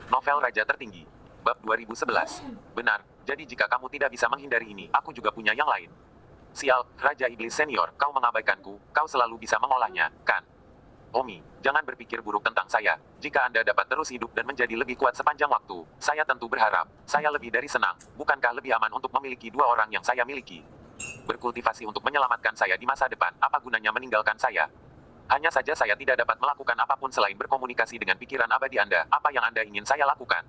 Novel Raja Tertinggi. Bab 2011. Benar, jadi jika kamu tidak bisa menghindari ini, aku juga punya yang lain. Sial, Raja Iblis Senior, kau mengabaikanku, kau selalu bisa mengolahnya, kan? Omi, jangan berpikir buruk tentang saya. Jika Anda dapat terus hidup dan menjadi lebih kuat sepanjang waktu, saya tentu berharap, saya lebih dari senang. Bukankah lebih aman untuk memiliki dua orang yang saya miliki? Berkultivasi untuk menyelamatkan saya di masa depan, apa gunanya meninggalkan saya? Hanya saja saya tidak dapat melakukan apapun selain berkomunikasi dengan pikiran abadi Anda. Apa yang Anda ingin saya lakukan?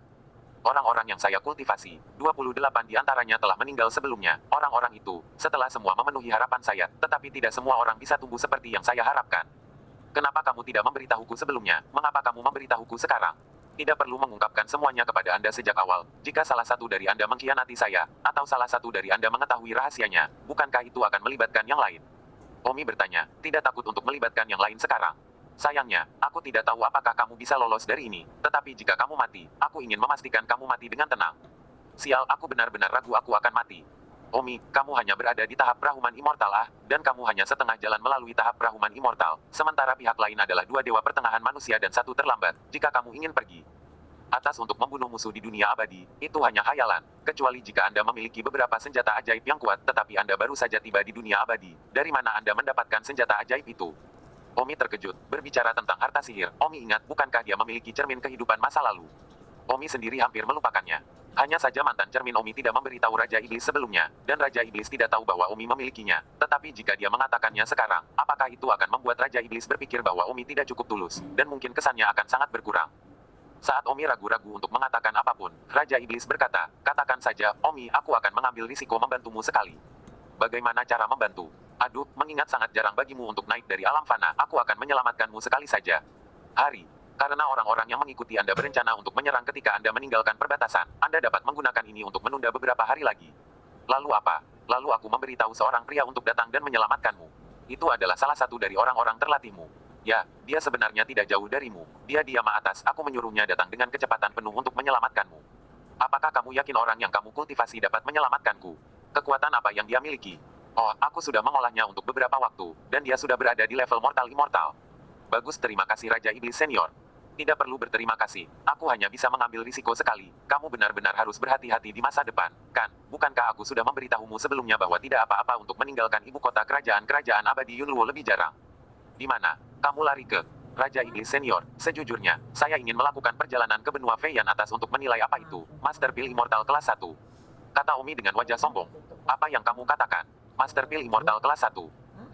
Orang-orang yang saya kultivasi, 28 di antaranya telah meninggal sebelumnya. Orang-orang itu, setelah semua memenuhi harapan saya, tetapi tidak semua orang bisa tumbuh seperti yang saya harapkan. Kenapa kamu tidak memberitahuku sebelumnya? Mengapa kamu memberitahuku sekarang? Tidak perlu mengungkapkan semuanya kepada Anda sejak awal. Jika salah satu dari Anda mengkhianati saya, atau salah satu dari Anda mengetahui rahasianya, bukankah itu akan melibatkan yang lain? Omi bertanya, tidak takut untuk melibatkan yang lain sekarang. Sayangnya, aku tidak tahu apakah kamu bisa lolos dari ini. Tetapi jika kamu mati, aku ingin memastikan kamu mati dengan tenang. Sial, aku benar-benar ragu aku akan mati. Omi, kamu hanya berada di tahap perahuman immortal dan kamu hanya setengah jalan melalui tahap perahuman immortal. Sementara pihak lain adalah dua dewa pertengahan manusia dan satu terlambat. Jika kamu ingin pergi atas untuk membunuh musuh di dunia abadi, itu hanya hayalan. Kecuali jika Anda memiliki beberapa senjata ajaib yang kuat, tetapi Anda baru saja tiba di dunia abadi. Dari mana Anda mendapatkan senjata ajaib itu? Omi terkejut. Berbicara tentang harta sihir, Omi ingat bukankah dia memiliki cermin kehidupan masa lalu? Omi sendiri hampir melupakannya. Hanya saja mantan cermin Omi tidak memberitahu Raja Iblis sebelumnya, dan Raja Iblis tidak tahu bahwa Omi memilikinya. Tetapi jika dia mengatakannya sekarang, apakah itu akan membuat Raja Iblis berpikir bahwa Omi tidak cukup tulus, dan mungkin kesannya akan sangat berkurang? Saat Omi ragu-ragu untuk mengatakan apapun, Raja Iblis berkata, katakan saja, Omi, aku akan mengambil risiko membantumu sekali. Bagaimana cara membantu? Aduh, mengingat sangat jarang bagimu untuk naik dari alam fana, aku akan menyelamatkanmu sekali saja. Hari. Karena orang-orang yang mengikuti Anda berencana untuk menyerang ketika Anda meninggalkan perbatasan, Anda dapat menggunakan ini untuk menunda beberapa hari lagi. Lalu apa? Lalu aku memberitahu seorang pria untuk datang dan menyelamatkanmu. Itu adalah salah satu dari orang-orang terlatihmu. Ya, dia sebenarnya tidak jauh darimu. Dia di Yama atas, aku menyuruhnya datang dengan kecepatan penuh untuk menyelamatkanmu. Apakah kamu yakin orang yang kamu kultivasi dapat menyelamatkanku? Kekuatan apa yang dia miliki? Oh, aku sudah mengolahnya untuk beberapa waktu, dan dia sudah berada di level mortal immortal. Bagus, terima kasih Raja Iblis Senior. Tidak perlu berterima kasih, aku hanya bisa mengambil risiko sekali. Kamu benar-benar harus berhati-hati di masa depan, kan? Bukankah aku sudah memberitahumu sebelumnya bahwa tidak apa-apa untuk meninggalkan ibu kota kerajaan abadi Yunluo lebih jarang? Di mana? Kamu lari ke Raja Iblis Senior. Sejujurnya, saya ingin melakukan perjalanan ke benua Feiyan atas untuk menilai apa itu, Master Pil Immortal kelas 1. Kata Omi dengan wajah sombong. Apa yang kamu katakan? Master Pil Immortal kelas 1.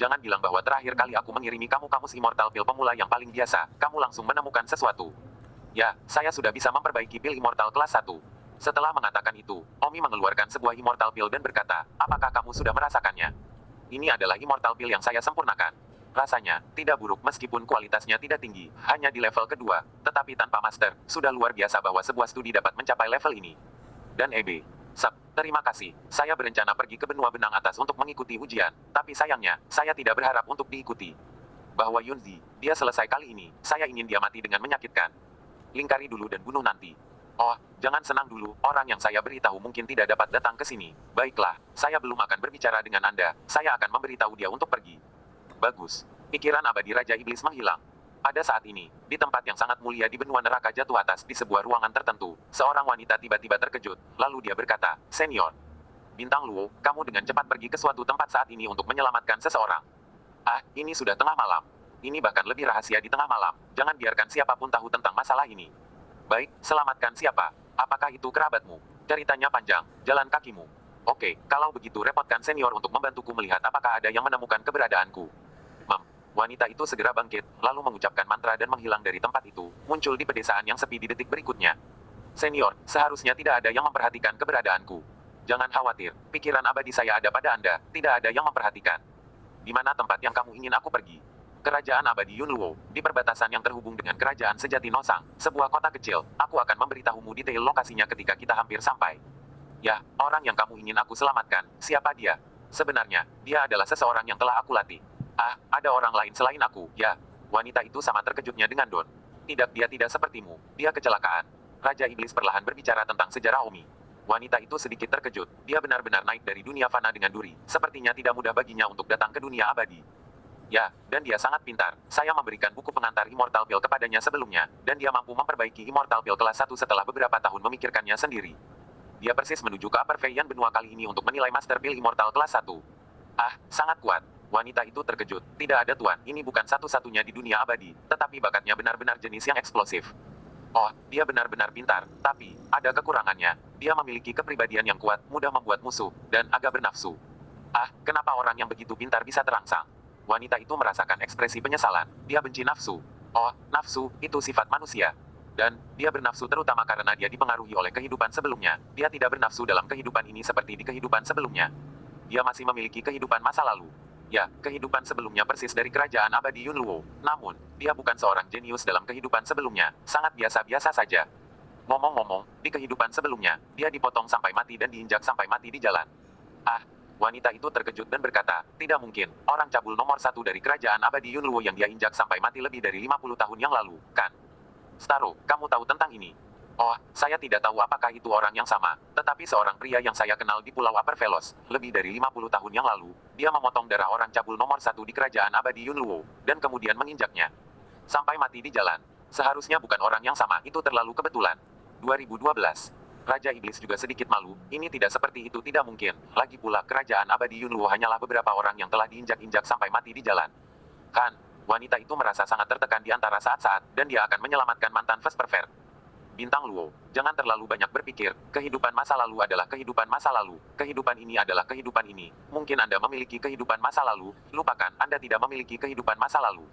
Jangan bilang bahwa terakhir kali aku mengirimi kamu kamus Immortal Pil pemula yang paling biasa, kamu langsung menemukan sesuatu. Ya, saya sudah bisa memperbaiki pil Immortal kelas 1. Setelah mengatakan itu, Omi mengeluarkan sebuah Immortal Pil dan berkata, apakah kamu sudah merasakannya? Ini adalah Immortal Pil yang saya sempurnakan. Rasanya, tidak buruk meskipun kualitasnya tidak tinggi, hanya di level kedua, tetapi tanpa master, sudah luar biasa bahwa sebuah studi dapat mencapai level ini. Dan terima kasih, saya berencana pergi ke benua benang atas untuk mengikuti ujian, tapi sayangnya, saya tidak berharap untuk diikuti. Bahwa Yunzi, dia selesai kali ini, saya ingin dia mati dengan menyakitkan. Lingkari dulu dan bunuh nanti. Oh, jangan senang dulu, orang yang saya beritahu mungkin tidak dapat datang ke sini. Baiklah, saya belum akan berbicara dengan Anda, saya akan memberitahu dia untuk pergi. Bagus. Pikiran abadi Raja Iblis menghilang. Pada saat ini, di tempat yang sangat mulia di benua neraka jatuh atas di sebuah ruangan tertentu, seorang wanita tiba-tiba terkejut, lalu dia berkata, Senior. Bintang Luo, kamu dengan cepat pergi ke suatu tempat saat ini untuk menyelamatkan seseorang. Ah, ini sudah tengah malam. Ini bahkan lebih rahasia di tengah malam, jangan biarkan siapapun tahu tentang masalah ini. Baik, selamatkan siapa? Apakah itu kerabatmu? Ceritanya panjang, jalan kakimu. Oke, kalau begitu repotkan Senior untuk membantuku melihat apakah ada yang menemukan keberadaanku. Wanita itu segera bangkit, lalu mengucapkan mantra dan menghilang dari tempat itu, muncul di pedesaan yang sepi di detik berikutnya. Senior, seharusnya tidak ada yang memperhatikan keberadaanku. Jangan khawatir, pikiran abadi saya ada pada Anda, tidak ada yang memperhatikan. Di mana tempat yang kamu ingin aku pergi? Kerajaan abadi Yunluo, di perbatasan yang terhubung dengan kerajaan sejati Nosang, sebuah kota kecil, aku akan memberitahumu detail lokasinya ketika kita hampir sampai. Ya, orang yang kamu ingin aku selamatkan, siapa dia? Sebenarnya, dia adalah seseorang yang telah aku latih. Ah, ada orang lain selain aku, ya. Wanita itu sama terkejutnya dengan Don. Tidak, dia tidak sepertimu, dia kecelakaan. Raja Iblis perlahan berbicara tentang sejarah Omi. Wanita itu sedikit terkejut, dia benar-benar naik dari dunia fana dengan duri, sepertinya tidak mudah baginya untuk datang ke dunia abadi. Ya, dan dia sangat pintar. Saya memberikan buku pengantar Immortal Pil kepadanya sebelumnya, dan dia mampu memperbaiki Immortal Pil kelas 1 setelah beberapa tahun memikirkannya sendiri. Dia persis menuju ke Upper Feiyan benua kali ini untuk menilai Master Pil Immortal kelas 1. Ah, sangat kuat. Wanita itu terkejut. Tidak ada tuan, ini bukan satu-satunya di dunia abadi, tetapi bakatnya benar-benar jenis yang eksplosif. Oh, dia benar-benar pintar, tapi ada kekurangannya. Dia memiliki kepribadian yang kuat, mudah membuat musuh, dan agak bernafsu. Ah, kenapa orang yang begitu pintar bisa terangsang? Wanita itu merasakan ekspresi penyesalan. Dia benci nafsu. Oh, nafsu, itu sifat manusia. Dan, dia bernafsu terutama karena dia dipengaruhi oleh kehidupan sebelumnya. Dia tidak bernafsu dalam kehidupan ini seperti di kehidupan sebelumnya. Dia masih memiliki kehidupan masa lalu. Ya, kehidupan sebelumnya persis dari kerajaan abadi Yunluo. Namun, dia bukan seorang jenius dalam kehidupan sebelumnya. Sangat biasa-biasa saja. Ngomong-ngomong, di kehidupan sebelumnya, dia dipotong sampai mati dan diinjak sampai mati di jalan. Ah, wanita itu terkejut dan berkata, tidak mungkin, orang cabul nomor 1 dari kerajaan abadi Yunluo yang dia injak sampai mati lebih dari 50 tahun yang lalu, kan? Starro, kamu tahu tentang ini? Oh, saya tidak tahu apakah itu orang yang sama, tetapi seorang pria yang saya kenal di Pulau Upper Velos, lebih dari 50 tahun yang lalu, dia memotong darah orang cabul nomor 1 di kerajaan abadi Yunluo, dan kemudian menginjaknya sampai mati di jalan. Seharusnya bukan orang yang sama, itu terlalu kebetulan. 2012. Raja Iblis juga sedikit malu, ini tidak seperti itu, tidak mungkin. Lagi pula kerajaan abadi Yunluo hanyalah beberapa orang yang telah diinjak-injak sampai mati di jalan. Kan, wanita itu merasa sangat tertekan di antara saat-saat, dan dia akan menyelamatkan mantan First Pervert. Bintang Luo, jangan terlalu banyak berpikir, kehidupan masa lalu adalah kehidupan masa lalu, kehidupan ini adalah kehidupan ini. Mungkin Anda memiliki kehidupan masa lalu, lupakan, Anda tidak memiliki kehidupan masa lalu.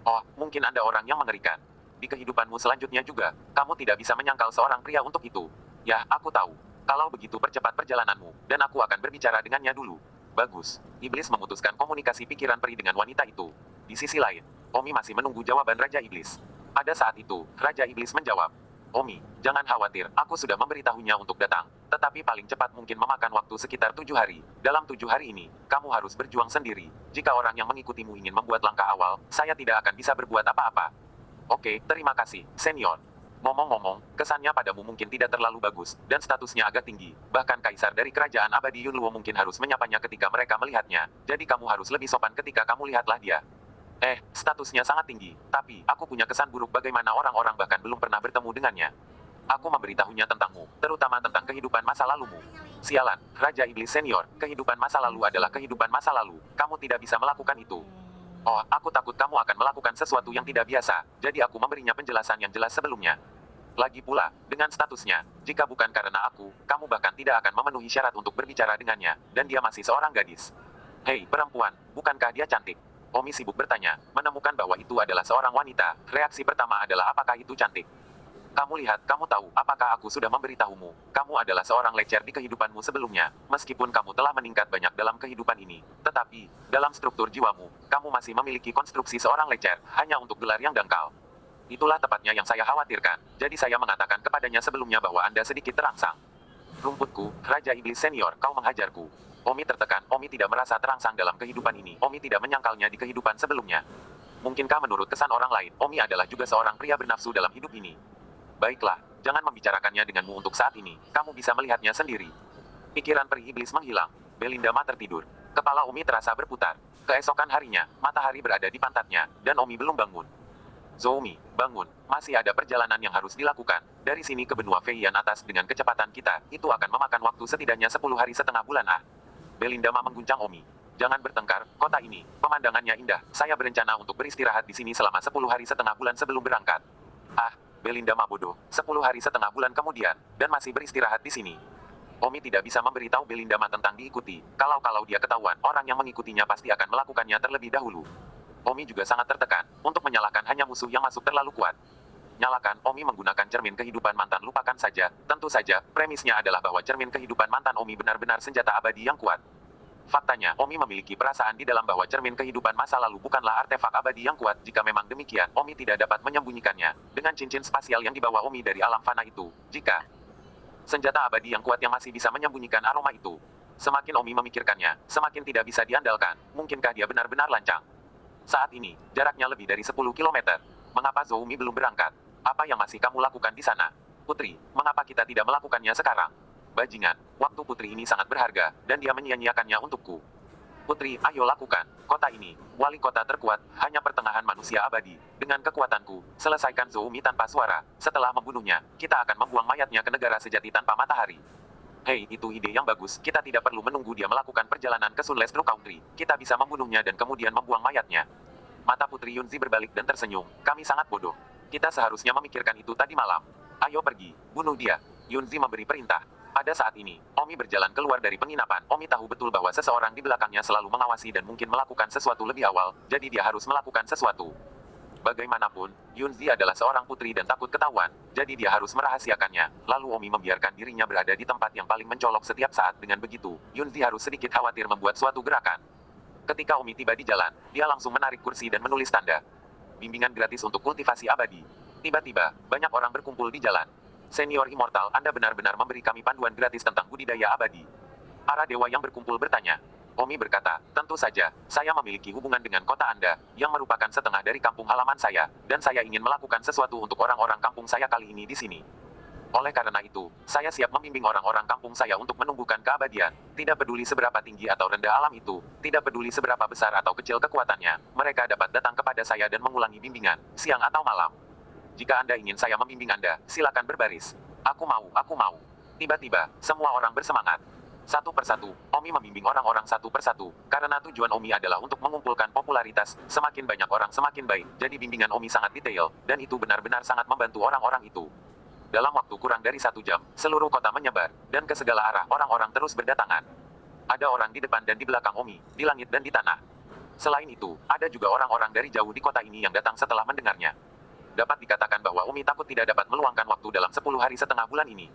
Oh, mungkin Anda orang yang mengerikan. Di kehidupanmu selanjutnya juga, kamu tidak bisa menyangkal seorang pria untuk itu. Ya, aku tahu. Kalau begitu percepat perjalananmu, dan aku akan berbicara dengannya dulu. Bagus. Iblis memutuskan komunikasi pikiran peri dengan wanita itu. Di sisi lain, Omi masih menunggu jawaban Raja Iblis. Pada saat itu, Raja Iblis menjawab, Omi, jangan khawatir, aku sudah memberitahunya untuk datang. Tetapi paling cepat mungkin memakan waktu sekitar 7 hari. Dalam 7 hari ini, kamu harus berjuang sendiri. Jika orang yang mengikutimu ingin membuat langkah awal, saya tidak akan bisa berbuat apa-apa. Oke, terima kasih, senior. Ngomong-ngomong, kesannya padamu mungkin tidak terlalu bagus, dan statusnya agak tinggi. Bahkan kaisar dari kerajaan abadi Yunluo mungkin harus menyapanya ketika mereka melihatnya. Jadi kamu harus lebih sopan ketika kamu lihatlah dia. Statusnya sangat tinggi, tapi aku punya kesan buruk bagaimana orang-orang bahkan belum pernah bertemu dengannya. Aku memberitahunya tentangmu, terutama tentang kehidupan masa lalumu. Sialan, Raja Iblis Senior, kehidupan masa lalu adalah kehidupan masa lalu. Kamu tidak bisa melakukan itu. Oh, aku takut kamu akan melakukan sesuatu yang tidak biasa, jadi aku memberinya penjelasan yang jelas sebelumnya. Lagi pula, dengan statusnya, jika bukan karena aku, kamu bahkan tidak akan memenuhi syarat untuk berbicara dengannya, dan dia masih seorang gadis. Hei, perempuan, bukankah dia cantik? Omi sibuk bertanya, menemukan bahwa itu adalah seorang wanita. Reaksi pertama adalah apakah itu cantik? Kamu lihat, kamu tahu, apakah aku sudah memberitahumu? Kamu adalah seorang lecer di kehidupanmu sebelumnya, meskipun kamu telah meningkat banyak dalam kehidupan ini. Tetapi, dalam struktur jiwamu, kamu masih memiliki konstruksi seorang lecer, hanya untuk gelar yang dangkal. Itulah tepatnya yang saya khawatirkan, jadi saya mengatakan kepadanya sebelumnya bahwa Anda sedikit terangsang. Rumputku, Raja Iblis Senior, kau menghajarku. Omi tertekan, Omi tidak merasa terangsang dalam kehidupan ini, Omi tidak menyangkalnya di kehidupan sebelumnya. Mungkinkah menurut kesan orang lain, Omi adalah juga seorang pria bernafsu dalam hidup ini? Baiklah, jangan membicarakannya denganmu untuk saat ini, kamu bisa melihatnya sendiri. Pikiran peri iblis menghilang, Belinda Ma tertidur. Kepala Omi terasa berputar. Keesokan harinya, matahari berada di pantatnya, dan Omi belum bangun. Zoomi, bangun, masih ada perjalanan yang harus dilakukan. Dari sini ke benua Feiyan atas dengan kecepatan kita, itu akan memakan waktu setidaknya 10 hari setengah bulan. Belinda Ma mengguncang Omi. Jangan bertengkar, kota ini, pemandangannya indah. Saya berencana untuk beristirahat di sini selama 10 hari setengah bulan sebelum berangkat. Belinda Ma bodoh, 10 hari setengah bulan kemudian, dan masih beristirahat di sini. Omi tidak bisa memberitahu Belinda Ma tentang diikuti. Kalau dia ketahuan, orang yang mengikutinya pasti akan melakukannya terlebih dahulu. Omi juga sangat tertekan, untuk menyalahkan hanya musuh yang masuk terlalu kuat. Nyalakan, Omi menggunakan cermin kehidupan mantan, lupakan saja. Tentu saja, premisnya adalah bahwa cermin kehidupan mantan Omi benar-benar senjata abadi yang kuat. Faktanya, Omi memiliki perasaan di dalam bahwa cermin kehidupan masa lalu bukanlah artefak abadi yang kuat. Jika memang demikian, Omi tidak dapat menyembunyikannya. Dengan cincin spasial yang dibawa Omi dari alam fana itu, jika senjata abadi yang kuat yang masih bisa menyembunyikan aroma itu. Semakin Omi memikirkannya, semakin tidak bisa diandalkan. Mungkinkah dia benar-benar lancang? Saat ini, jaraknya lebih dari 10 kilometer. Mengapa Zoomi belum berangkat? Apa yang masih kamu lakukan di sana? Putri, mengapa kita tidak melakukannya sekarang? Bajingan, waktu putri ini sangat berharga, dan dia menyia-nyiakannya untukku. Putri, ayo lakukan. Kota ini, wali kota terkuat, hanya pertengahan manusia abadi. Dengan kekuatanku, selesaikan Zoumi tanpa suara. Setelah membunuhnya, kita akan membuang mayatnya ke negara sejati tanpa matahari. Hei, itu ide yang bagus. Kita tidak perlu menunggu dia melakukan perjalanan ke Sunless Blue Country. Kita bisa membunuhnya dan kemudian membuang mayatnya. Mata Putri Yunzi berbalik dan tersenyum. Kami sangat bodoh. Kita seharusnya memikirkan itu tadi malam. Ayo pergi, bunuh dia. Yunzi memberi perintah. Pada saat ini, Omi berjalan keluar dari penginapan. Omi tahu betul bahwa seseorang di belakangnya selalu mengawasi dan mungkin melakukan sesuatu lebih awal, jadi dia harus melakukan sesuatu. Bagaimanapun, Yunzi adalah seorang putri dan takut ketahuan, jadi dia harus merahasiakannya. Lalu Omi membiarkan dirinya berada di tempat yang paling mencolok setiap saat. Dengan begitu, Yunzi harus sedikit khawatir membuat suatu gerakan. Ketika Omi tiba di jalan, dia langsung menarik kursi dan menulis tanda. Bimbingan gratis untuk kultivasi abadi. Tiba-tiba, banyak orang berkumpul di jalan. Senior Immortal, Anda benar-benar memberi kami panduan gratis tentang budidaya abadi. Para dewa yang berkumpul bertanya. Omi berkata, tentu saja, saya memiliki hubungan dengan kota Anda, yang merupakan setengah dari kampung halaman saya, dan saya ingin melakukan sesuatu untuk orang-orang kampung saya kali ini di sini. Oleh karena itu, saya siap membimbing orang-orang kampung saya untuk menumbuhkan keabadian. Tidak peduli seberapa tinggi atau rendah alam itu, tidak peduli seberapa besar atau kecil kekuatannya, mereka dapat datang kepada saya dan mengulangi bimbingan, siang atau malam. Jika Anda ingin saya membimbing Anda, silakan berbaris. Aku mau, aku mau. Tiba-tiba, semua orang bersemangat. Satu persatu, Omi membimbing orang-orang satu persatu, karena tujuan Omi adalah untuk mengumpulkan popularitas. Semakin banyak orang semakin baik, jadi bimbingan Omi sangat detail, dan itu benar-benar sangat membantu orang-orang itu. Dalam waktu kurang dari 1 jam, seluruh kota menyebar, dan ke segala arah orang-orang terus berdatangan. Ada orang di depan dan di belakang Omi, di langit dan di tanah. Selain itu, ada juga orang-orang dari jauh di kota ini yang datang setelah mendengarnya. Dapat dikatakan bahwa Omi takut tidak dapat meluangkan waktu dalam 10 hari setengah bulan ini.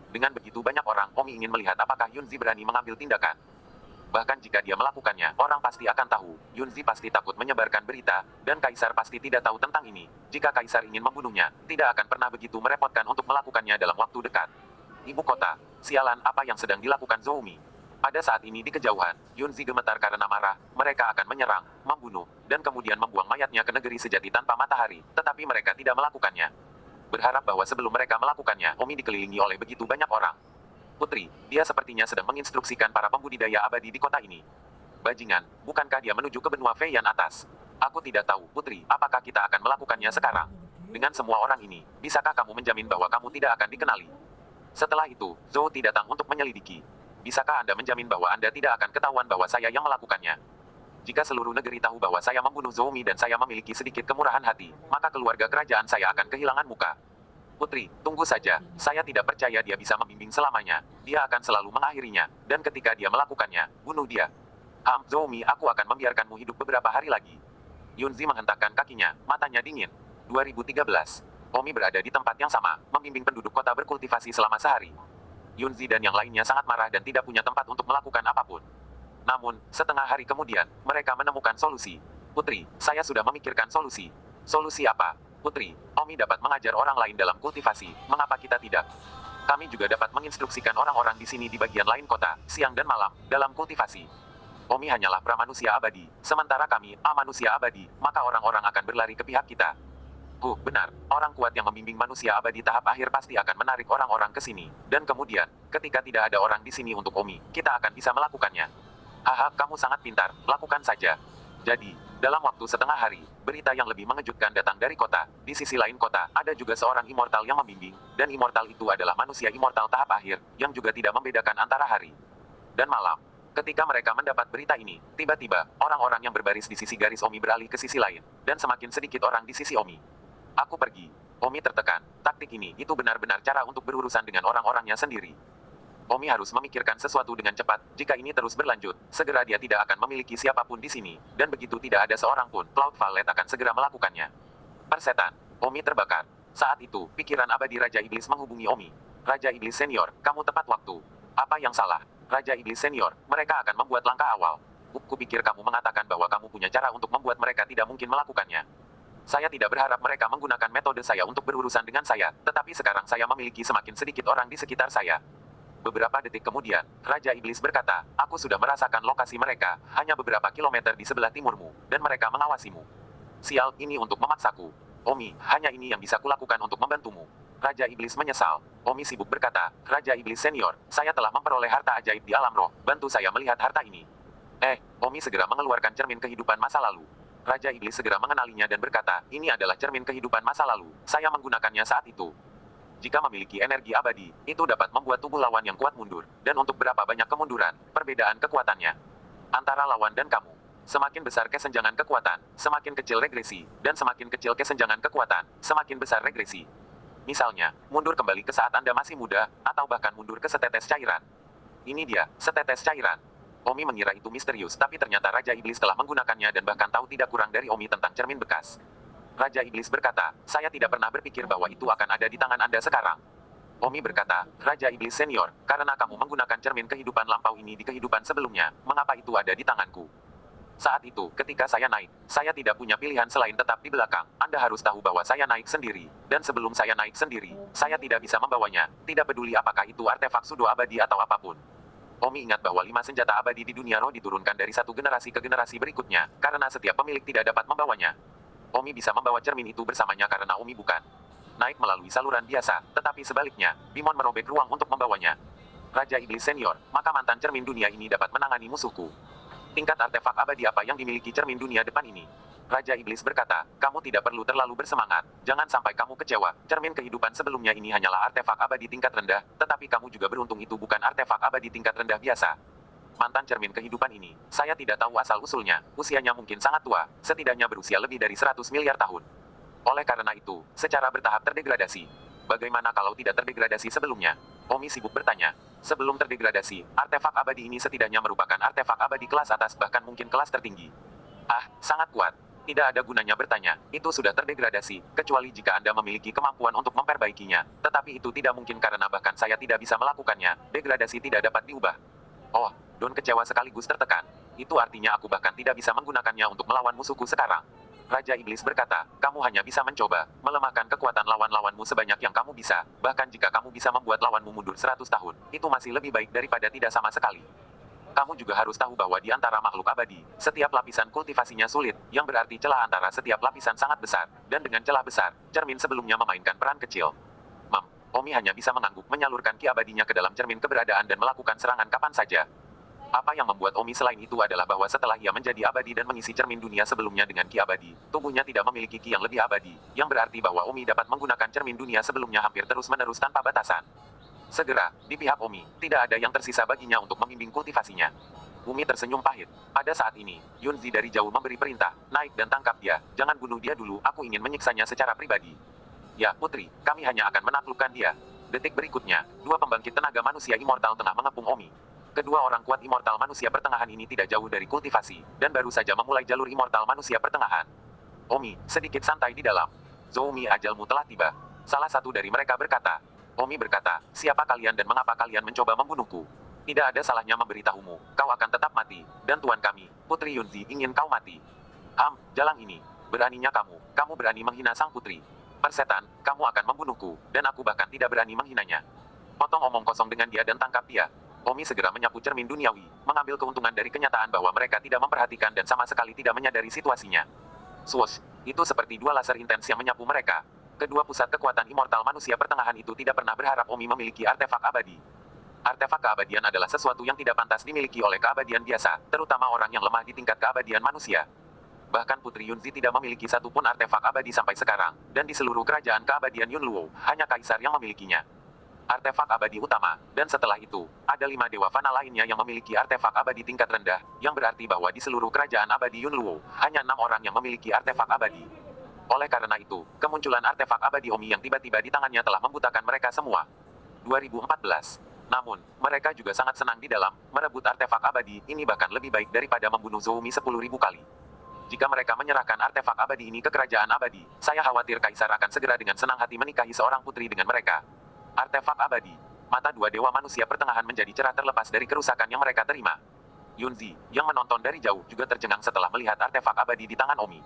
Dengan begitu banyak orang, Omi ingin melihat apakah Yunzi berani mengambil tindakan. Bahkan jika dia melakukannya, orang pasti akan tahu. Yunzi pasti takut menyebarkan berita, dan Kaisar pasti tidak tahu tentang ini. Jika Kaisar ingin membunuhnya, tidak akan pernah begitu merepotkan untuk melakukannya dalam waktu dekat. Ibu kota, sialan apa yang sedang dilakukan Zoumi? Pada saat ini di kejauhan, Yunzi gemetar karena marah. Mereka akan menyerang, membunuh, dan kemudian membuang mayatnya ke negeri sejati tanpa matahari. Tetapi mereka tidak melakukannya. Berharap bahwa sebelum mereka melakukannya, Omi dikelilingi oleh begitu banyak orang. Putri, dia sepertinya sedang menginstruksikan para pembudidaya abadi di kota ini. Bajingan, bukankah dia menuju ke benua Feiyan atas? Aku tidak tahu, Putri, apakah kita akan melakukannya sekarang? Dengan semua orang ini, bisakah kamu menjamin bahwa kamu tidak akan dikenali? Setelah itu, Zhou datang untuk menyelidiki. Bisakah Anda menjamin bahwa Anda tidak akan ketahuan bahwa saya yang melakukannya? Jika seluruh negeri tahu bahwa saya membunuh Zoumi dan saya memiliki sedikit kemurahan hati, maka keluarga kerajaan saya akan kehilangan muka. Putri, tunggu saja. Saya tidak percaya dia bisa membimbing selamanya. Dia akan selalu mengakhirinya, dan ketika dia melakukannya, bunuh dia. Zoumi, aku akan membiarkanmu hidup beberapa hari lagi. Yunzi menghentakkan kakinya, matanya dingin. 2013. Omi berada di tempat yang sama, membimbing penduduk kota berkultivasi selama sehari. Yunzi dan yang lainnya sangat marah dan tidak punya tempat untuk melakukan apapun. Namun, setengah hari kemudian, mereka menemukan solusi. Putri, saya sudah memikirkan solusi. Solusi apa? Putri, Omi dapat mengajar orang lain dalam kultivasi, mengapa kita tidak? Kami juga dapat menginstruksikan orang-orang di sini di bagian lain kota, siang dan malam, dalam kultivasi. Omi hanyalah pramanusia abadi, sementara kami, amanusia abadi, maka orang-orang akan berlari ke pihak kita. Benar. Orang kuat yang membimbing manusia abadi tahap akhir pasti akan menarik orang-orang ke sini. Dan kemudian, ketika tidak ada orang di sini untuk Omi, kita akan bisa melakukannya. Haha, kamu sangat pintar, lakukan saja. Jadi, dalam waktu setengah hari, berita yang lebih mengejutkan datang dari kota. Di sisi lain kota, ada juga seorang immortal yang membimbing, dan immortal itu adalah manusia immortal tahap akhir, yang juga tidak membedakan antara hari dan malam. Ketika mereka mendapat berita ini, tiba-tiba, orang-orang yang berbaris di sisi garis Omi beralih ke sisi lain, dan semakin sedikit orang di sisi Omi. Aku pergi. Omi tertekan. Taktik ini, itu benar-benar cara untuk berurusan dengan orang-orangnya sendiri. Omi harus memikirkan sesuatu dengan cepat. Jika ini terus berlanjut, segera dia tidak akan memiliki siapapun di sini. Dan begitu tidak ada seorang pun, Cloud Valet akan segera melakukannya. Persetan. Omi terbakar. Saat itu, pikiran abadi Raja Iblis menghubungi Omi. Raja Iblis Senior, kamu tepat waktu. Apa yang salah? Raja Iblis Senior, mereka akan membuat langkah awal. Kupikir kamu mengatakan bahwa kamu punya cara untuk membuat mereka tidak mungkin melakukannya. Saya tidak berharap mereka menggunakan metode saya untuk berurusan dengan saya, tetapi sekarang saya memiliki semakin sedikit orang di sekitar saya. Beberapa detik kemudian, Raja Iblis berkata, aku sudah merasakan lokasi mereka, hanya beberapa kilometer di sebelah timurmu, dan mereka mengawasimu. Sial, ini untuk memaksaku. Omi, hanya ini yang bisa kulakukan untuk membantumu. Raja Iblis menyesal. Omi sibuk berkata, Raja Iblis Senior, saya telah memperoleh harta ajaib di alam roh, bantu saya melihat harta ini. Omi segera mengeluarkan cermin kehidupan masa lalu. Raja Iblis segera mengenalinya dan berkata, ini adalah cermin kehidupan masa lalu. Saya menggunakannya saat itu. Jika memiliki energi abadi, itu dapat membuat tubuh lawan yang kuat mundur. Dan untuk berapa banyak kemunduran, perbedaan kekuatannya antara lawan dan kamu. Semakin besar kesenjangan kekuatan, semakin kecil regresi, dan semakin kecil kesenjangan kekuatan, semakin besar regresi. Misalnya, mundur kembali ke saat Anda masih muda, atau bahkan mundur ke setetes cairan. Ini dia, setetes cairan. Omi mengira itu misterius, tapi ternyata Raja Iblis telah menggunakannya dan bahkan tahu tidak kurang dari Omi tentang cermin bekas. Raja Iblis berkata, saya tidak pernah berpikir bahwa itu akan ada di tangan Anda sekarang. Omi berkata, Raja Iblis Senior, karena kamu menggunakan cermin kehidupan lampau ini di kehidupan sebelumnya, mengapa itu ada di tanganku? Saat itu, ketika saya naik, saya tidak punya pilihan selain tetap di belakang. Anda harus tahu bahwa saya naik sendiri. Dan sebelum saya naik sendiri, saya tidak bisa membawanya. Tidak peduli apakah itu artefak sudo abadi atau apapun. Omi ingat bahwa 5 senjata abadi di dunia roh diturunkan dari satu generasi ke generasi berikutnya, karena setiap pemilik tidak dapat membawanya. Omi bisa membawa cermin itu bersamanya karena Omi bukan naik melalui saluran biasa, tetapi sebaliknya, Bimon merobek ruang untuk membawanya. Raja Iblis Senior, maka mantan cermin dunia ini dapat menangani musuhku. Tingkat artefak abadi apa yang dimiliki cermin dunia depan ini? Raja Iblis berkata, kamu tidak perlu terlalu bersemangat. Jangan sampai kamu kecewa. Cermin kehidupan sebelumnya ini hanyalah artefak abadi tingkat rendah, tetapi kamu juga beruntung itu bukan artefak abadi tingkat rendah biasa. Mantan cermin kehidupan ini, saya tidak tahu asal-usulnya. Usianya mungkin sangat tua, setidaknya berusia lebih dari 100 miliar tahun. Oleh karena itu, secara bertahap terdegradasi. Bagaimana kalau tidak terdegradasi sebelumnya? Omi sibuk bertanya. Sebelum terdegradasi, artefak abadi ini setidaknya merupakan artefak abadi kelas atas bahkan mungkin kelas tertinggi. Sangat kuat. Tidak ada gunanya bertanya, itu sudah terdegradasi, kecuali jika Anda memiliki kemampuan untuk memperbaikinya. Tetapi itu tidak mungkin karena bahkan saya tidak bisa melakukannya, degradasi tidak dapat diubah. Oh, Don kecewa sekaligus tertekan. Itu artinya aku bahkan tidak bisa menggunakannya untuk melawan musuhku sekarang. Raja Iblis berkata, kamu hanya bisa mencoba, melemahkan kekuatan lawan-lawanmu sebanyak yang kamu bisa, bahkan jika kamu bisa membuat lawanmu mundur 100 tahun, itu masih lebih baik daripada tidak sama sekali. Kamu juga harus tahu bahwa di antara makhluk abadi, setiap lapisan kultivasinya sulit, yang berarti celah antara setiap lapisan sangat besar, dan dengan celah besar, cermin sebelumnya memainkan peran kecil. Omi hanya bisa mengangguk menyalurkan ki abadinya ke dalam cermin keberadaan dan melakukan serangan kapan saja. Apa yang membuat Omi selain itu adalah bahwa setelah ia menjadi abadi dan mengisi cermin dunia sebelumnya dengan ki abadi, tubuhnya tidak memiliki ki yang lebih abadi, yang berarti bahwa Omi dapat menggunakan cermin dunia sebelumnya hampir terus-menerus tanpa batasan. Segera, di pihak Omi, tidak ada yang tersisa baginya untuk membimbing kultivasinya. Omi tersenyum pahit. Pada saat ini, Yunzi dari jauh memberi perintah, naik dan tangkap dia, jangan bunuh dia dulu, aku ingin menyiksanya secara pribadi. Ya, Putri, kami hanya akan menaklukkan dia. Detik berikutnya, dua pembangkit tenaga manusia immortal tengah mengepung Omi. Kedua orang kuat immortal manusia pertengahan ini tidak jauh dari kultivasi, dan baru saja memulai jalur immortal manusia pertengahan. Omi, sedikit santai di dalam. Zoumi ajalmu telah tiba. Salah satu dari mereka berkata. Omi berkata, siapa kalian dan mengapa kalian mencoba membunuhku? Tidak ada salahnya memberitahumu, kau akan tetap mati, dan tuan kami, Putri Yunzi ingin kau mati. Jalan ini. Beraninya kamu berani menghina sang putri. Persetan, kamu akan membunuhku, dan aku bahkan tidak berani menghinanya. Potong omong kosong dengan dia dan tangkap dia. Omi segera menyapu cermin duniawi, mengambil keuntungan dari kenyataan bahwa mereka tidak memperhatikan dan sama sekali tidak menyadari situasinya. Swoosh, itu seperti dua laser intens yang menyapu mereka. Kedua pusat kekuatan immortal manusia pertengahan itu tidak pernah berharap Omi memiliki artefak abadi. Artefak keabadian adalah sesuatu yang tidak pantas dimiliki oleh keabadian biasa, terutama orang yang lemah di tingkat keabadian manusia. Bahkan Putri Yunzi tidak memiliki satupun artefak abadi sampai sekarang, dan di seluruh kerajaan keabadian Yunluo, hanya kaisar yang memilikinya. Artefak abadi utama, dan setelah itu, ada 5 dewa fana lainnya yang memiliki artefak abadi tingkat rendah, yang berarti bahwa di seluruh kerajaan abadi Yunluo, hanya 6 orang yang memiliki artefak abadi. Oleh karena itu, kemunculan artefak abadi Omi yang tiba-tiba di tangannya telah membutakan mereka semua. 2014. Namun, mereka juga sangat senang di dalam merebut artefak abadi, ini bahkan lebih baik daripada membunuh Zoumi 10.000 kali. Jika mereka menyerahkan artefak abadi ini ke kerajaan abadi, saya khawatir kaisar akan segera dengan senang hati menikahi seorang putri dengan mereka. Artefak abadi. Mata dua dewa manusia pertengahan menjadi cerah terlepas dari kerusakan yang mereka terima. Yunzi, yang menonton dari jauh, juga tercengang setelah melihat artefak abadi di tangan Omi.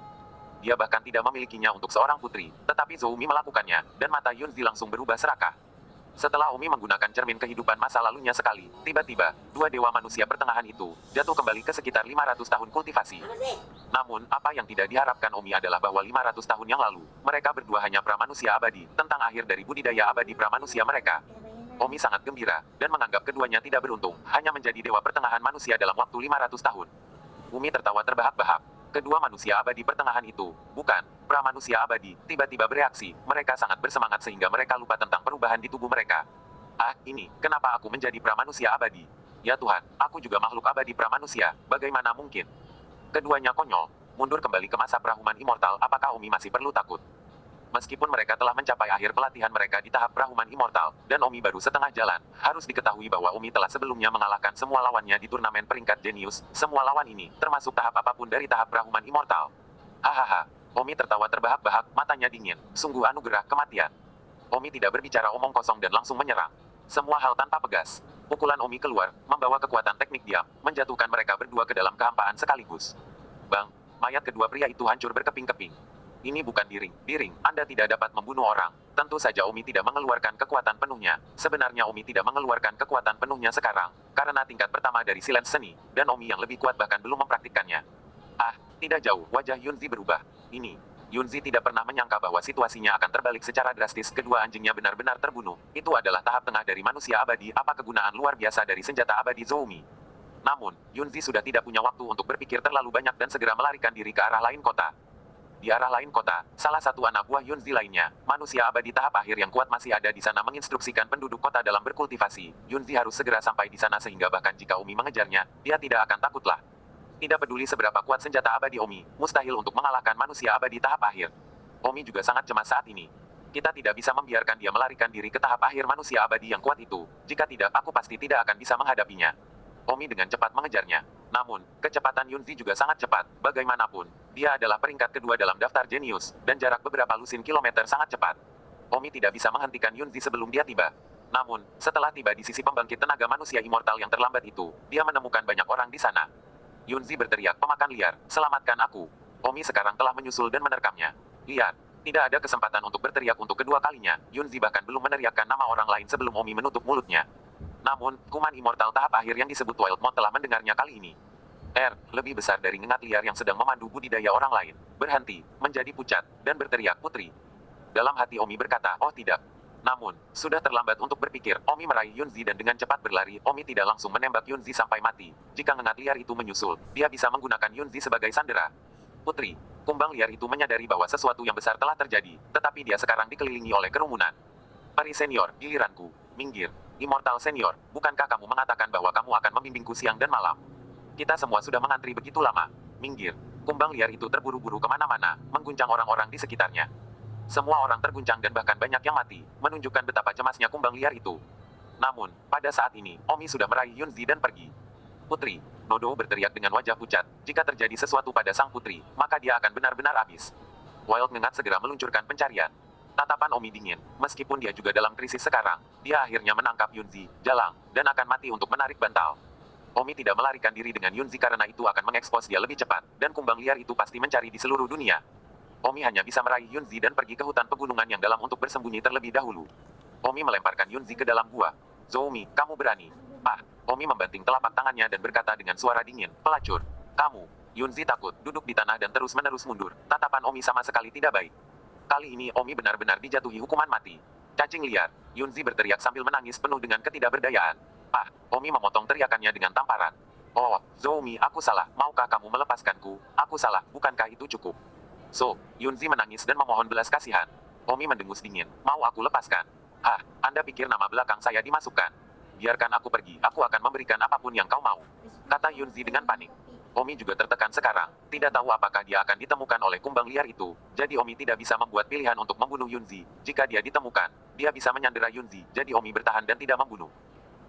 Dia bahkan tidak memilikinya untuk seorang putri, tetapi Zoumi melakukannya, dan mata Yunzi langsung berubah serakah. Setelah Omi menggunakan cermin kehidupan masa lalunya sekali, tiba-tiba, dua dewa manusia pertengahan itu jatuh kembali ke sekitar 500 tahun kultivasi. Namun, apa yang tidak diharapkan Omi adalah bahwa 500 tahun yang lalu, mereka berdua hanya pramanusia abadi, tentang akhir dari budidaya abadi pramanusia mereka. Omi sangat gembira, dan menganggap keduanya tidak beruntung, hanya menjadi dewa pertengahan manusia dalam waktu 500 tahun. Umi tertawa terbahak-bahak. Kedua manusia abadi pertengahan itu, bukan, pra-manusia abadi, tiba-tiba bereaksi, mereka sangat bersemangat sehingga mereka lupa tentang perubahan di tubuh mereka. Ah, ini, kenapa aku menjadi pra-manusia abadi? Ya Tuhan, aku juga makhluk abadi pra-manusia, bagaimana mungkin? Keduanya konyol, mundur kembali ke masa prahuman immortal, apakah Omi masih perlu takut? Meskipun mereka telah mencapai akhir pelatihan mereka di tahap prahuman immortal, dan Omi baru setengah jalan, harus diketahui bahwa Omi telah sebelumnya mengalahkan semua lawannya di turnamen peringkat jenius, semua lawan ini, termasuk tahap apapun dari tahap prahuman immortal. Hahaha, Omi tertawa terbahak-bahak, matanya dingin, sungguh anugerah kematian. Omi tidak berbicara omong kosong dan langsung menyerang. Semua hal tanpa pegas. Pukulan Omi keluar, membawa kekuatan teknik diam, menjatuhkan mereka berdua ke dalam kehampaan sekaligus. Bang, mayat kedua pria itu hancur berkeping-keping. Ini bukan diring, Anda tidak dapat membunuh orang. Tentu saja Omi tidak mengeluarkan kekuatan penuhnya. Sebenarnya Omi tidak mengeluarkan kekuatan penuhnya sekarang, karena tingkat pertama dari silence seni, dan Omi yang lebih kuat bahkan belum mempraktikkannya. Ah, tidak jauh, wajah Yunzi berubah. Ini, Yunzi tidak pernah menyangka bahwa situasinya akan terbalik secara drastis. Kedua anjingnya benar-benar terbunuh. Itu adalah tahap tengah dari manusia abadi. Apa kegunaan luar biasa dari senjata abadi Zoumi? Namun, Yunzi sudah tidak punya waktu untuk berpikir terlalu banyak dan segera melarikan diri ke arah lain kota. Di arah lain kota, salah satu anak buah Yunzi lainnya, manusia abadi tahap akhir yang kuat masih ada di sana menginstruksikan penduduk kota dalam berkultivasi. Yunzi harus segera sampai di sana sehingga bahkan jika Omi mengejarnya, dia tidak akan takutlah. Tidak peduli seberapa kuat senjata abadi Omi, mustahil untuk mengalahkan manusia abadi tahap akhir. Omi juga sangat cemas saat ini. Kita tidak bisa membiarkan dia melarikan diri ke tahap akhir manusia abadi yang kuat itu. Jika tidak, aku pasti tidak akan bisa menghadapinya. Omi dengan cepat mengejarnya. Namun, kecepatan Yunzi juga sangat cepat. Bagaimanapun, dia adalah peringkat kedua dalam daftar jenius, dan jarak beberapa lusin kilometer sangat cepat. Omi tidak bisa menghentikan Yunzi sebelum dia tiba. Namun, setelah tiba di sisi pembangkit tenaga manusia immortal yang terlambat itu, dia menemukan banyak orang di sana. Yunzi berteriak, "Pemakan liar, selamatkan aku." Omi sekarang telah menyusul dan menerkamnya. Lihat, tidak ada kesempatan untuk berteriak untuk kedua kalinya. Yunzi bahkan belum meneriakkan nama orang lain sebelum Omi menutup mulutnya. Namun, kuman immortal tahap akhir yang disebut Wildmouth telah mendengarnya kali ini. Lebih besar dari ngengat liar yang sedang memandu budidaya orang lain. Berhenti, menjadi pucat, dan berteriak, "Putri." Dalam hati Omi berkata, "Oh tidak." Namun, sudah terlambat untuk berpikir. Omi meraih Yunzi dan dengan cepat berlari. Omi tidak langsung menembak Yunzi sampai mati. Jika ngengat liar itu menyusul, dia bisa menggunakan Yunzi sebagai sandera. Putri, kumbang liar itu menyadari bahwa sesuatu yang besar telah terjadi, tetapi dia sekarang dikelilingi oleh kerumunan. "Peri senior, giliranku. Minggir. Immortal senior, bukankah kamu mengatakan bahwa kamu akan membimbingku siang dan malam? Kita semua sudah mengantri begitu lama. Minggir." Kumbang liar itu terburu-buru kemana-mana, mengguncang orang-orang di sekitarnya. Semua orang terguncang dan bahkan banyak yang mati, menunjukkan betapa cemasnya kumbang liar itu. Namun, pada saat ini, Omi sudah meraih Yunzi dan pergi. "Putri," Nodo berteriak dengan wajah pucat, "jika terjadi sesuatu pada sang putri, maka dia akan benar-benar habis." Wild ngengat segera meluncurkan pencarian. Tatapan Omi dingin, meskipun dia juga dalam krisis sekarang, dia akhirnya menangkap Yunzi, Jalang, dan akan mati untuk menarik bantal. Omi tidak melarikan diri dengan Yunzi karena itu akan mengekspos dia lebih cepat, dan kumbang liar itu pasti mencari di seluruh dunia. Omi hanya bisa meraih Yunzi dan pergi ke hutan pegunungan yang dalam untuk bersembunyi terlebih dahulu. Omi melemparkan Yunzi ke dalam gua. "Zoumi, kamu berani." "Ah." Omi membanting telapak tangannya dan berkata dengan suara dingin, "Pelacur. Kamu." Yunzi takut, duduk di tanah dan terus-menerus mundur. Tatapan Omi sama sekali tidak baik. Kali ini Omi benar-benar dijatuhi hukuman mati. "Cacing liar!" Yunzi berteriak sambil menangis penuh dengan ketidakberdayaan. "Ah!" Omi memotong teriakannya dengan tamparan. "Oh, Zoumi, aku salah. Maukah kamu melepaskanku? Aku salah, bukankah itu cukup?" "So," Yunzi menangis dan memohon belas kasihan. Omi mendengus dingin. "Mau aku lepaskan?" "Ah, Anda pikir nama belakang saya dimasukkan? Biarkan aku pergi, aku akan memberikan apapun yang kau mau," kata Yunzi dengan panik. Omi juga tertekan sekarang, tidak tahu apakah dia akan ditemukan oleh kumbang liar itu, jadi Omi tidak bisa membuat pilihan untuk membunuh Yunzi. Jika dia ditemukan, dia bisa menyandera Yunzi, jadi Omi bertahan dan tidak membunuh.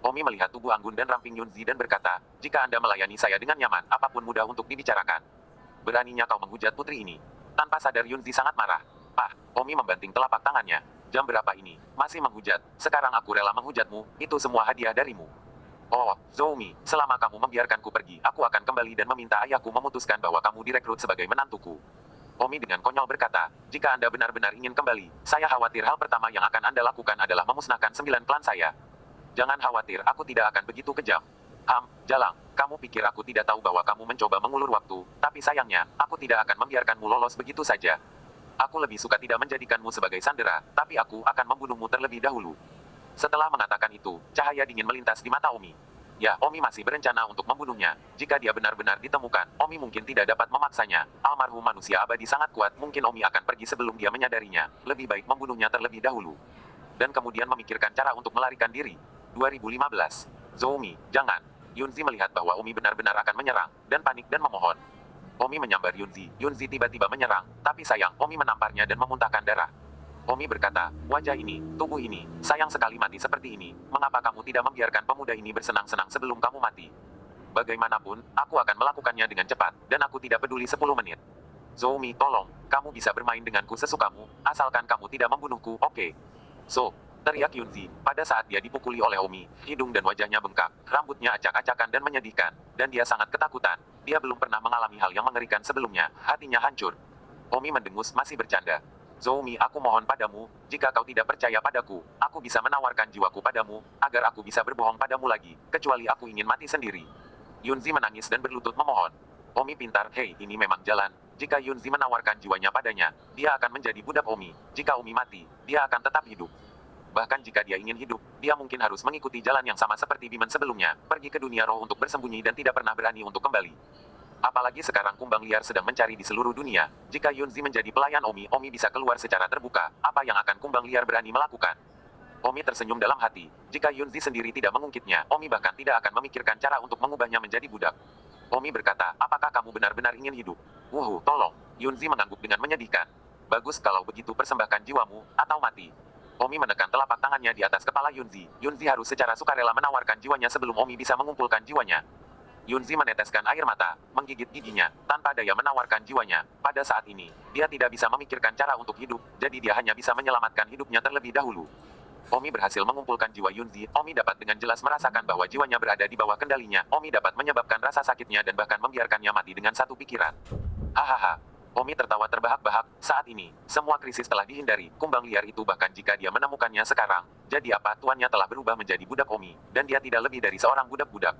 Omi melihat tubuh anggun dan ramping Yunzi dan berkata, "Jika Anda melayani saya dengan nyaman, apapun mudah untuk dibicarakan. Beraninya kau menghujat putri ini." Tanpa sadar Yunzi sangat marah. "Ah," Omi membanting telapak tangannya. "Jam berapa ini? Masih menghujat? Sekarang aku rela menghujatmu, itu semua hadiah darimu." "Oh, Zoumi, selama kamu membiarkanku pergi, aku akan kembali dan meminta ayahku memutuskan bahwa kamu direkrut sebagai menantuku." Omi dengan konyol berkata, "Jika Anda benar-benar ingin kembali, saya khawatir hal pertama yang akan Anda lakukan adalah memusnahkan 9 klan saya." "Jangan khawatir, aku tidak akan begitu kejam." Jalang, kamu pikir aku tidak tahu bahwa kamu mencoba mengulur waktu, tapi sayangnya, aku tidak akan membiarkanmu lolos begitu saja. Aku lebih suka tidak menjadikanmu sebagai sandera, tapi aku akan membunuhmu terlebih dahulu." Setelah mengatakan itu, cahaya dingin melintas di mata Omi. Ya, Omi masih berencana untuk membunuhnya. Jika dia benar-benar ditemukan, Omi mungkin tidak dapat memaksanya. Almarhum manusia abadi sangat kuat, mungkin Omi akan pergi sebelum dia menyadarinya. Lebih baik membunuhnya terlebih dahulu. Dan kemudian memikirkan cara untuk melarikan diri. 2015. Zoumi, jangan. Yunzi melihat bahwa Omi benar-benar akan menyerang, dan panik dan memohon. Omi menyambar Yunzi. Yunzi tiba-tiba menyerang, tapi sayang, Omi menamparnya dan memuntahkan darah. Omi berkata, wajah ini, tubuh ini, sayang sekali mati seperti ini. Mengapa kamu tidak membiarkan pemuda ini bersenang-senang sebelum kamu mati? Bagaimanapun, aku akan melakukannya dengan cepat, dan aku tidak peduli 10 menit. Zoumi, tolong, kamu bisa bermain denganku sesukamu, asalkan kamu tidak membunuhku, oke? So, teriak Yunzi, pada saat dia dipukuli oleh Omi, hidung dan wajahnya bengkak, rambutnya acak-acakan dan menyedihkan, dan dia sangat ketakutan. Dia belum pernah mengalami hal yang mengerikan sebelumnya, hatinya hancur. Omi mendengus masih bercanda. Zoumi, aku mohon padamu, jika kau tidak percaya padaku, aku bisa menawarkan jiwaku padamu, agar aku bisa berbohong padamu lagi, kecuali aku ingin mati sendiri. Yunzi menangis dan berlutut memohon. Omi pintar, hei, ini memang jalan. Jika Yunzi menawarkan jiwanya padanya, dia akan menjadi budak Omi. Jika Omi mati, dia akan tetap hidup. Bahkan jika dia ingin hidup, dia mungkin harus mengikuti jalan yang sama seperti Bimen sebelumnya, pergi ke dunia roh untuk bersembunyi dan tidak pernah berani untuk kembali. Apalagi sekarang kumbang liar sedang mencari di seluruh dunia. Jika Yunzi menjadi pelayan Omi, Omi bisa keluar secara terbuka. Apa yang akan kumbang liar berani melakukan? Omi tersenyum dalam hati. Jika Yunzi sendiri tidak mengungkitnya, Omi bahkan tidak akan memikirkan cara untuk mengubahnya menjadi budak. Omi berkata, apakah kamu benar-benar ingin hidup? Wuhu, tolong. Yunzi mengangguk dengan menyedihkan. Bagus kalau begitu, persembahkan jiwamu, atau mati. Omi menekan telapak tangannya di atas kepala Yunzi. Yunzi harus secara sukarela menawarkan jiwanya sebelum Omi bisa mengumpulkan jiwanya. Yunzi meneteskan air mata, menggigit giginya, tanpa daya menawarkan jiwanya. Pada saat ini, dia tidak bisa memikirkan cara untuk hidup, jadi dia hanya bisa menyelamatkan hidupnya terlebih dahulu. Omi berhasil mengumpulkan jiwa Yunzi. Omi dapat dengan jelas merasakan bahwa jiwanya berada di bawah kendalinya. Omi dapat menyebabkan rasa sakitnya dan bahkan membiarkannya mati dengan satu pikiran. Hahaha. Omi tertawa terbahak-bahak. Saat ini, semua krisis telah dihindari. Kumbang liar itu bahkan jika dia menemukannya sekarang, jadi apa, tuannya telah berubah menjadi budak Omi, dan dia tidak lebih dari seorang budak-budak.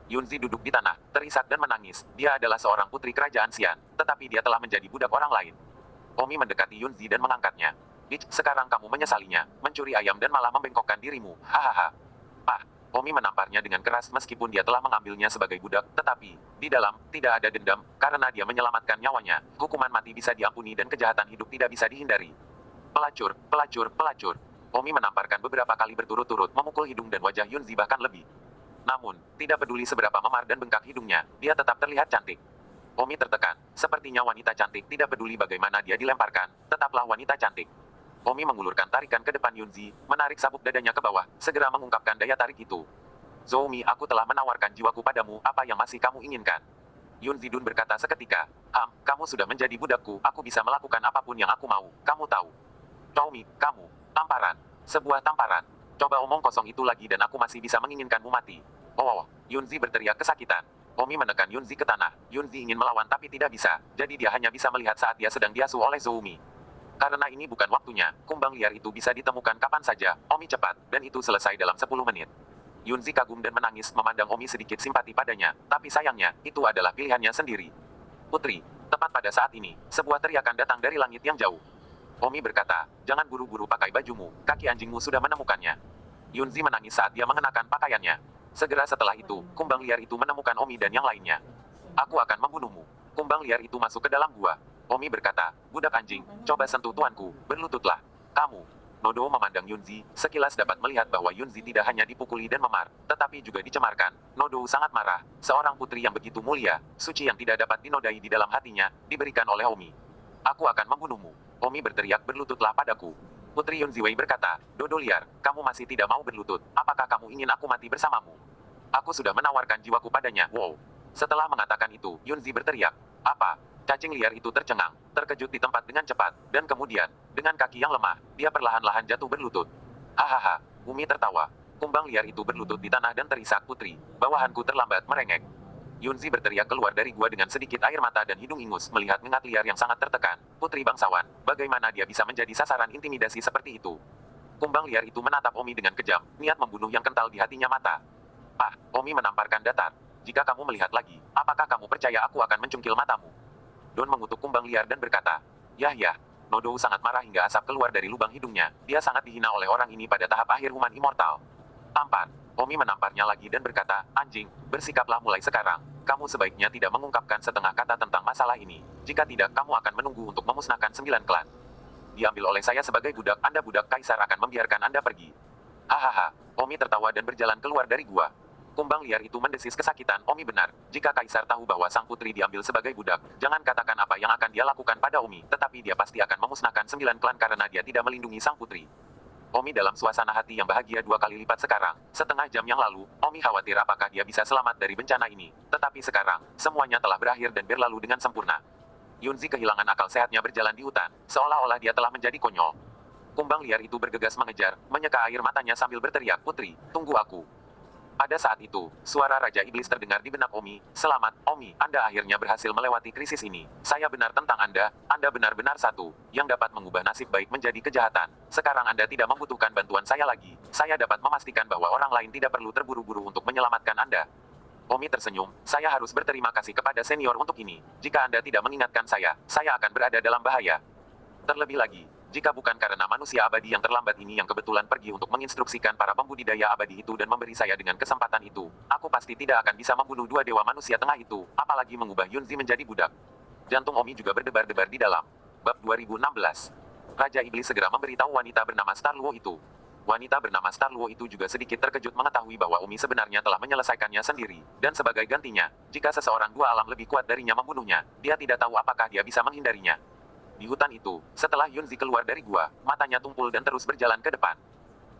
Yunzi duduk di tanah, terisak dan menangis. Dia adalah seorang putri kerajaan Xian, tetapi dia telah menjadi budak orang lain. Omi mendekati Yunzi dan mengangkatnya. Bitch, sekarang kamu menyesalinya, mencuri ayam dan malah membengkokkan dirimu. Hahaha. Ah, Omi menamparnya dengan keras meskipun dia telah mengambilnya sebagai budak, tetapi, di dalam, tidak ada dendam, karena dia menyelamatkan nyawanya. Hukuman mati bisa diampuni dan kejahatan hidup tidak bisa dihindari. Pelacur, pelacur, pelacur. Omi menamparkan beberapa kali berturut-turut memukul hidung dan wajah Yunzi bahkan lebih. Namun, tidak peduli seberapa memar dan bengkak hidungnya, dia tetap terlihat cantik. Omi tertekan, sepertinya wanita cantik tidak peduli bagaimana dia dilemparkan, tetaplah wanita cantik. Omi mengulurkan tarikan ke depan Yunzi, menarik sabuk dadanya ke bawah, segera mengungkapkan daya tarik itu. Zoumi, aku telah menawarkan jiwaku padamu, apa yang masih kamu inginkan? Yunzi Dun berkata seketika, kamu sudah menjadi budakku, aku bisa melakukan apapun yang aku mau, kamu tahu. Zoumi, kamu, tamparan, sebuah tamparan. Coba omong kosong itu lagi dan aku masih bisa menginginkanmu mati. Oh, Yunzi berteriak kesakitan. Omi menekan Yunzi ke tanah. Yunzi ingin melawan tapi tidak bisa, jadi dia hanya bisa melihat saat dia sedang diasuh oleh Zoumi. Karena ini bukan waktunya, kumbang liar itu bisa ditemukan kapan saja. Omi cepat, dan itu selesai dalam 10 menit. Yunzi kagum dan menangis memandang Omi sedikit simpati padanya, tapi sayangnya, itu adalah pilihannya sendiri. Putri, tepat pada saat ini, sebuah teriakan datang dari langit yang jauh. Omi berkata, jangan buru-buru pakai bajumu, kaki anjingmu sudah menemukannya. Yunzi menangis saat dia mengenakan pakaiannya. Segera setelah itu, kumbang liar itu menemukan Omi dan yang lainnya. Aku akan membunuhmu. Kumbang liar itu masuk ke dalam gua. Omi berkata, budak anjing, coba sentuh tuanku, berlututlah. Kamu. Nodo memandang Yunzi, sekilas dapat melihat bahwa Yunzi tidak hanya dipukuli dan memar, tetapi juga dicemarkan. Nodo sangat marah, seorang putri yang begitu mulia, suci yang tidak dapat dinodai di dalam hatinya, diberikan oleh Omi. Aku akan membunuhmu. Omi berteriak, berlututlah padaku. Putri Yunziwei berkata, Dodo liar, kamu masih tidak mau berlutut, apakah kamu ingin aku mati bersamamu? Aku sudah menawarkan jiwaku padanya, wow. Setelah mengatakan itu, Yunzi berteriak, apa? Cacing liar itu tercengang, terkejut di tempat dengan cepat, dan kemudian, dengan kaki yang lemah, dia perlahan-lahan jatuh berlutut. Hahaha, Umi tertawa. Kumbang liar itu berlutut di tanah dan terisak, putri, bawahanku terlambat merengek. Yunzi berteriak keluar dari gua dengan sedikit air mata dan hidung ingus melihat ngengat liar yang sangat tertekan. Putri bangsawan, bagaimana dia bisa menjadi sasaran intimidasi seperti itu? Kumbang liar itu menatap Omi dengan kejam, niat membunuh yang kental di hatinya mata. Omi menamparkan datar. Jika kamu melihat lagi, apakah kamu percaya aku akan mencungkil matamu? Don mengutuk kumbang liar dan berkata, Yah. Nodou sangat marah hingga asap keluar dari lubang hidungnya. Dia sangat dihina oleh orang ini pada tahap akhir human immortal. Tampar. Omi menamparnya lagi dan berkata, anjing, bersikaplah mulai sekarang. Kamu sebaiknya tidak mengungkapkan setengah kata tentang masalah ini. Jika tidak, kamu akan menunggu untuk memusnahkan 9 klan. Diambil oleh saya sebagai budak, Anda budak kaisar akan membiarkan Anda pergi. Hahaha. Omi tertawa dan berjalan keluar dari gua. Kumbang liar itu mendesis kesakitan. Omi benar. Jika kaisar tahu bahwa sang putri diambil sebagai budak, jangan katakan apa yang akan dia lakukan pada Omi, tetapi dia pasti akan memusnahkan 9 klan karena dia tidak melindungi sang putri. Omi dalam suasana hati yang bahagia 2 kali lipat sekarang. Setengah jam yang lalu, Omi khawatir apakah dia bisa selamat dari bencana ini. Tetapi sekarang, semuanya telah berakhir dan berlalu dengan sempurna. Yunzi kehilangan akal sehatnya berjalan di hutan, seolah-olah dia telah menjadi konyol. Kumbang liar itu bergegas mengejar, menyeka air matanya sambil berteriak, "Putri, tunggu aku." Pada saat itu, suara Raja Iblis terdengar di benak Omi. "Selamat, Omi, Anda akhirnya berhasil melewati krisis ini. Saya benar tentang Anda benar-benar satu, yang dapat mengubah nasib baik menjadi kejahatan. Sekarang Anda tidak membutuhkan bantuan saya lagi. Saya dapat memastikan bahwa orang lain tidak perlu terburu-buru untuk menyelamatkan Anda." Omi tersenyum, "Saya harus berterima kasih kepada senior untuk ini. Jika Anda tidak mengingatkan saya akan berada dalam bahaya. Terlebih lagi, jika bukan karena manusia abadi yang terlambat ini yang kebetulan pergi untuk menginstruksikan para pembudidaya abadi itu dan memberi saya dengan kesempatan itu, aku pasti tidak akan bisa membunuh 2 dewa manusia tengah itu, apalagi mengubah Yunzi menjadi budak." Jantung Omi juga berdebar-debar di dalam. Bab 2016. Raja Iblis segera memberitahu wanita bernama Starluo itu. Wanita bernama Starluo itu juga sedikit terkejut mengetahui bahwa Omi sebenarnya telah menyelesaikannya sendiri, dan sebagai gantinya, jika seseorang 2 alam lebih kuat darinya membunuhnya, dia tidak tahu apakah dia bisa menghindarinya. Di hutan itu, setelah Yunzi keluar dari gua, matanya tumpul dan terus berjalan ke depan.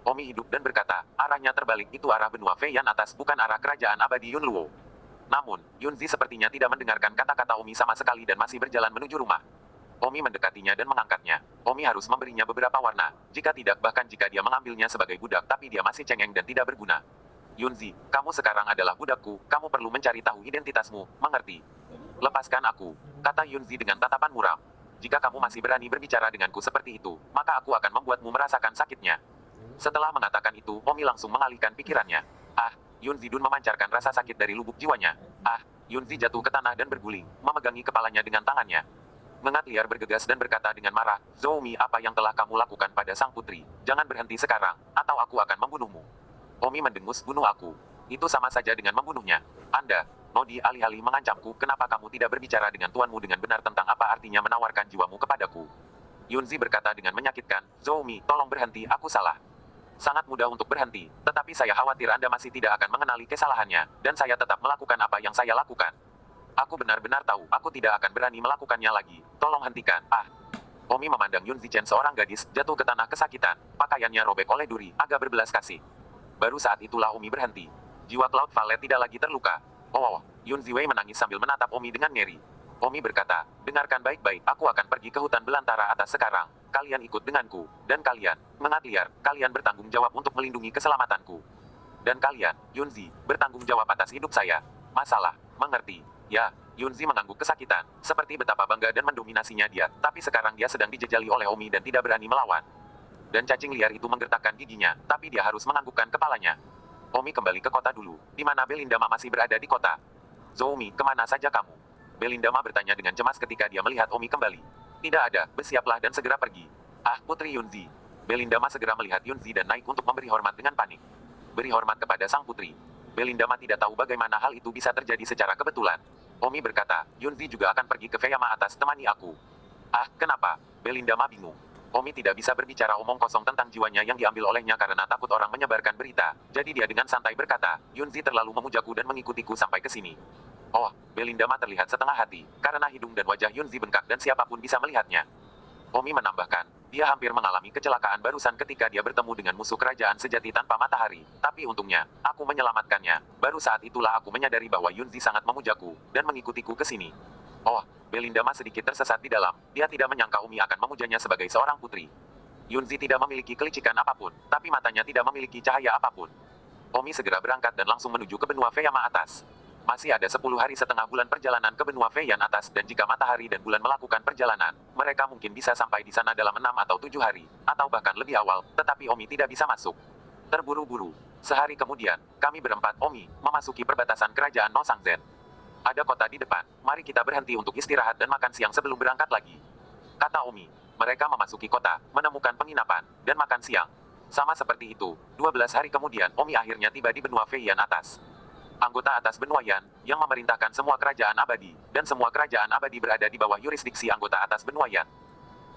Omi hidup dan berkata, arahnya terbalik, itu arah benua Feiyan atas, bukan arah kerajaan abadi Yunluo. Namun, Yunzi sepertinya tidak mendengarkan kata-kata Omi sama sekali dan masih berjalan menuju rumah. Omi mendekatinya dan mengangkatnya. Omi harus memberinya beberapa warna, jika tidak bahkan jika dia mengambilnya sebagai budak tapi dia masih cengeng dan tidak berguna. "Yunzi, kamu sekarang adalah budakku, kamu perlu mencari tahu identitasmu, mengerti? Lepaskan aku," kata Yunzi dengan tatapan muram. "Jika kamu masih berani berbicara denganku seperti itu, maka aku akan membuatmu merasakan sakitnya." Setelah mengatakan itu, Omi langsung mengalihkan pikirannya. Yunzi Dun memancarkan rasa sakit dari lubuk jiwanya. Yunzi jatuh ke tanah dan berguling, memegangi kepalanya dengan tangannya. Ngengat liar bergegas dan berkata dengan marah, "Zoumi, apa yang telah kamu lakukan pada sang putri? Jangan berhenti sekarang, atau aku akan membunuhmu." Omi mendengus, "Bunuh aku. Itu sama saja dengan membunuhnya. Anda, Nodi, alih-alih mengancamku, kenapa kamu tidak berbicara dengan tuanmu dengan benar tentang apa artinya menawarkan jiwamu kepadaku?" Yunzi berkata dengan menyakitkan, "Zoumi, tolong berhenti, aku salah. Sangat mudah untuk berhenti, tetapi saya khawatir Anda masih tidak akan mengenali kesalahannya, dan saya tetap melakukan apa yang saya lakukan. Aku benar-benar tahu, aku tidak akan berani melakukannya lagi. Tolong hentikan." Omi memandang Yun Zichen, seorang gadis, jatuh ke tanah kesakitan. Pakaiannya robek oleh duri, agak berbelas kasih. Baru saat itulah Omi berhenti. Jiwa Cloud Valet tidak lagi terluka. "Oh," Yun Ziwei menangis sambil menatap Omi dengan ngeri. Omi berkata, "Dengarkan baik-baik, aku akan pergi ke hutan belantara atas sekarang. Kalian ikut denganku. Dan kalian, mengat liar, kalian bertanggung jawab untuk melindungi keselamatanku. Dan kalian, Yunzi, bertanggung jawab atas hidup saya. Masalah, mengerti?" Ya, Yunzi mengangguk kesakitan, seperti betapa bangga dan mendominasinya dia, tapi sekarang dia sedang dijejali oleh Omi dan tidak berani melawan. Dan cacing liar itu menggertakkan giginya, tapi dia harus menganggukkan kepalanya. Omi kembali ke kota dulu, di mana Belindama masih berada di kota. "Zoumi, kemana saja kamu?" Belindama bertanya dengan cemas ketika dia melihat Omi kembali. "Tidak ada, bersiaplah dan segera pergi." Putri Yunzi." Belindama segera melihat Yunzi dan naik untuk memberi hormat dengan panik. Beri hormat kepada sang putri. Belindama tidak tahu bagaimana hal itu bisa terjadi secara kebetulan. Omi berkata, "Yunzi juga akan pergi ke Feyama atas, temani aku." Kenapa?" Belindama bingung. Omi tidak bisa berbicara omong kosong tentang jiwanya yang diambil olehnya karena takut orang menyebarkan berita. Jadi dia dengan santai berkata, "Yunzi terlalu memujaku dan mengikutiku sampai ke sini." Belindama terlihat setengah hati, karena hidung dan wajah Yunzi bengkak dan siapapun bisa melihatnya. Omi menambahkan, dia hampir mengalami kecelakaan barusan ketika dia bertemu dengan musuh kerajaan sejati tanpa matahari. Tapi untungnya, aku menyelamatkannya. Baru saat itulah aku menyadari bahwa Yunzi sangat memujaku, dan mengikutiku ke sini. Belindama sedikit tersesat di dalam. Dia tidak menyangka Omi akan memujanya sebagai seorang putri. Yunzi tidak memiliki kelicikan apapun, tapi matanya tidak memiliki cahaya apapun. Omi segera berangkat dan langsung menuju ke benua Feyama atas. Masih ada 10 hari setengah bulan perjalanan ke benua Feiyan atas, dan jika matahari dan bulan melakukan perjalanan, mereka mungkin bisa sampai di sana dalam 6 atau 7 hari, atau bahkan lebih awal, tetapi Omi tidak bisa masuk. Terburu-buru. Sehari kemudian, kami berempat, Omi, memasuki perbatasan kerajaan No Sangzen. Ada kota di depan, mari kita berhenti untuk istirahat dan makan siang sebelum berangkat lagi, kata Omi. Mereka memasuki kota, menemukan penginapan, dan makan siang. Sama seperti itu, 12 hari kemudian Omi akhirnya tiba di benua Feiyan atas. Anggota atas benua Yan, yang memerintahkan semua kerajaan abadi, dan semua kerajaan abadi berada di bawah yurisdiksi anggota atas benua Yan.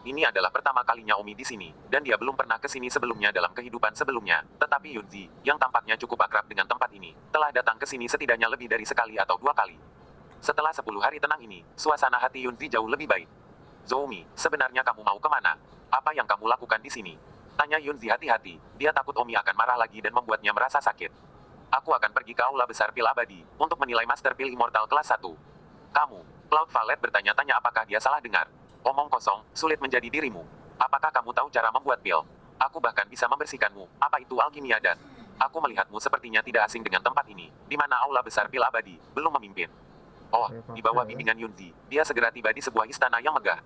Ini adalah pertama kalinya Omi di sini, dan dia belum pernah ke sini sebelumnya dalam kehidupan sebelumnya. Tetapi Yunzi, yang tampaknya cukup akrab dengan tempat ini, telah datang ke sini setidaknya lebih dari sekali atau 2 kali. Setelah 10 hari tenang ini, suasana hati Yunzi jauh lebih baik. Zoumi, sebenarnya kamu mau kemana? Apa yang kamu lakukan di sini? Tanya Yunzi hati-hati, dia takut Omi akan marah lagi dan membuatnya merasa sakit. Aku akan pergi ke aula besar pil abadi, untuk menilai Master Pil Immortal kelas 1. Kamu, Cloud Valet bertanya-tanya apakah dia salah dengar. Omong kosong, sulit menjadi dirimu. Apakah kamu tahu cara membuat pil? Aku bahkan bisa membersihkanmu, apa itu alkimia dan... Aku melihatmu sepertinya tidak asing dengan tempat ini, di mana aula besar pil abadi, belum memimpin. Oh, di bawah bimbingan Yunzi, dia segera tiba di sebuah istana yang megah.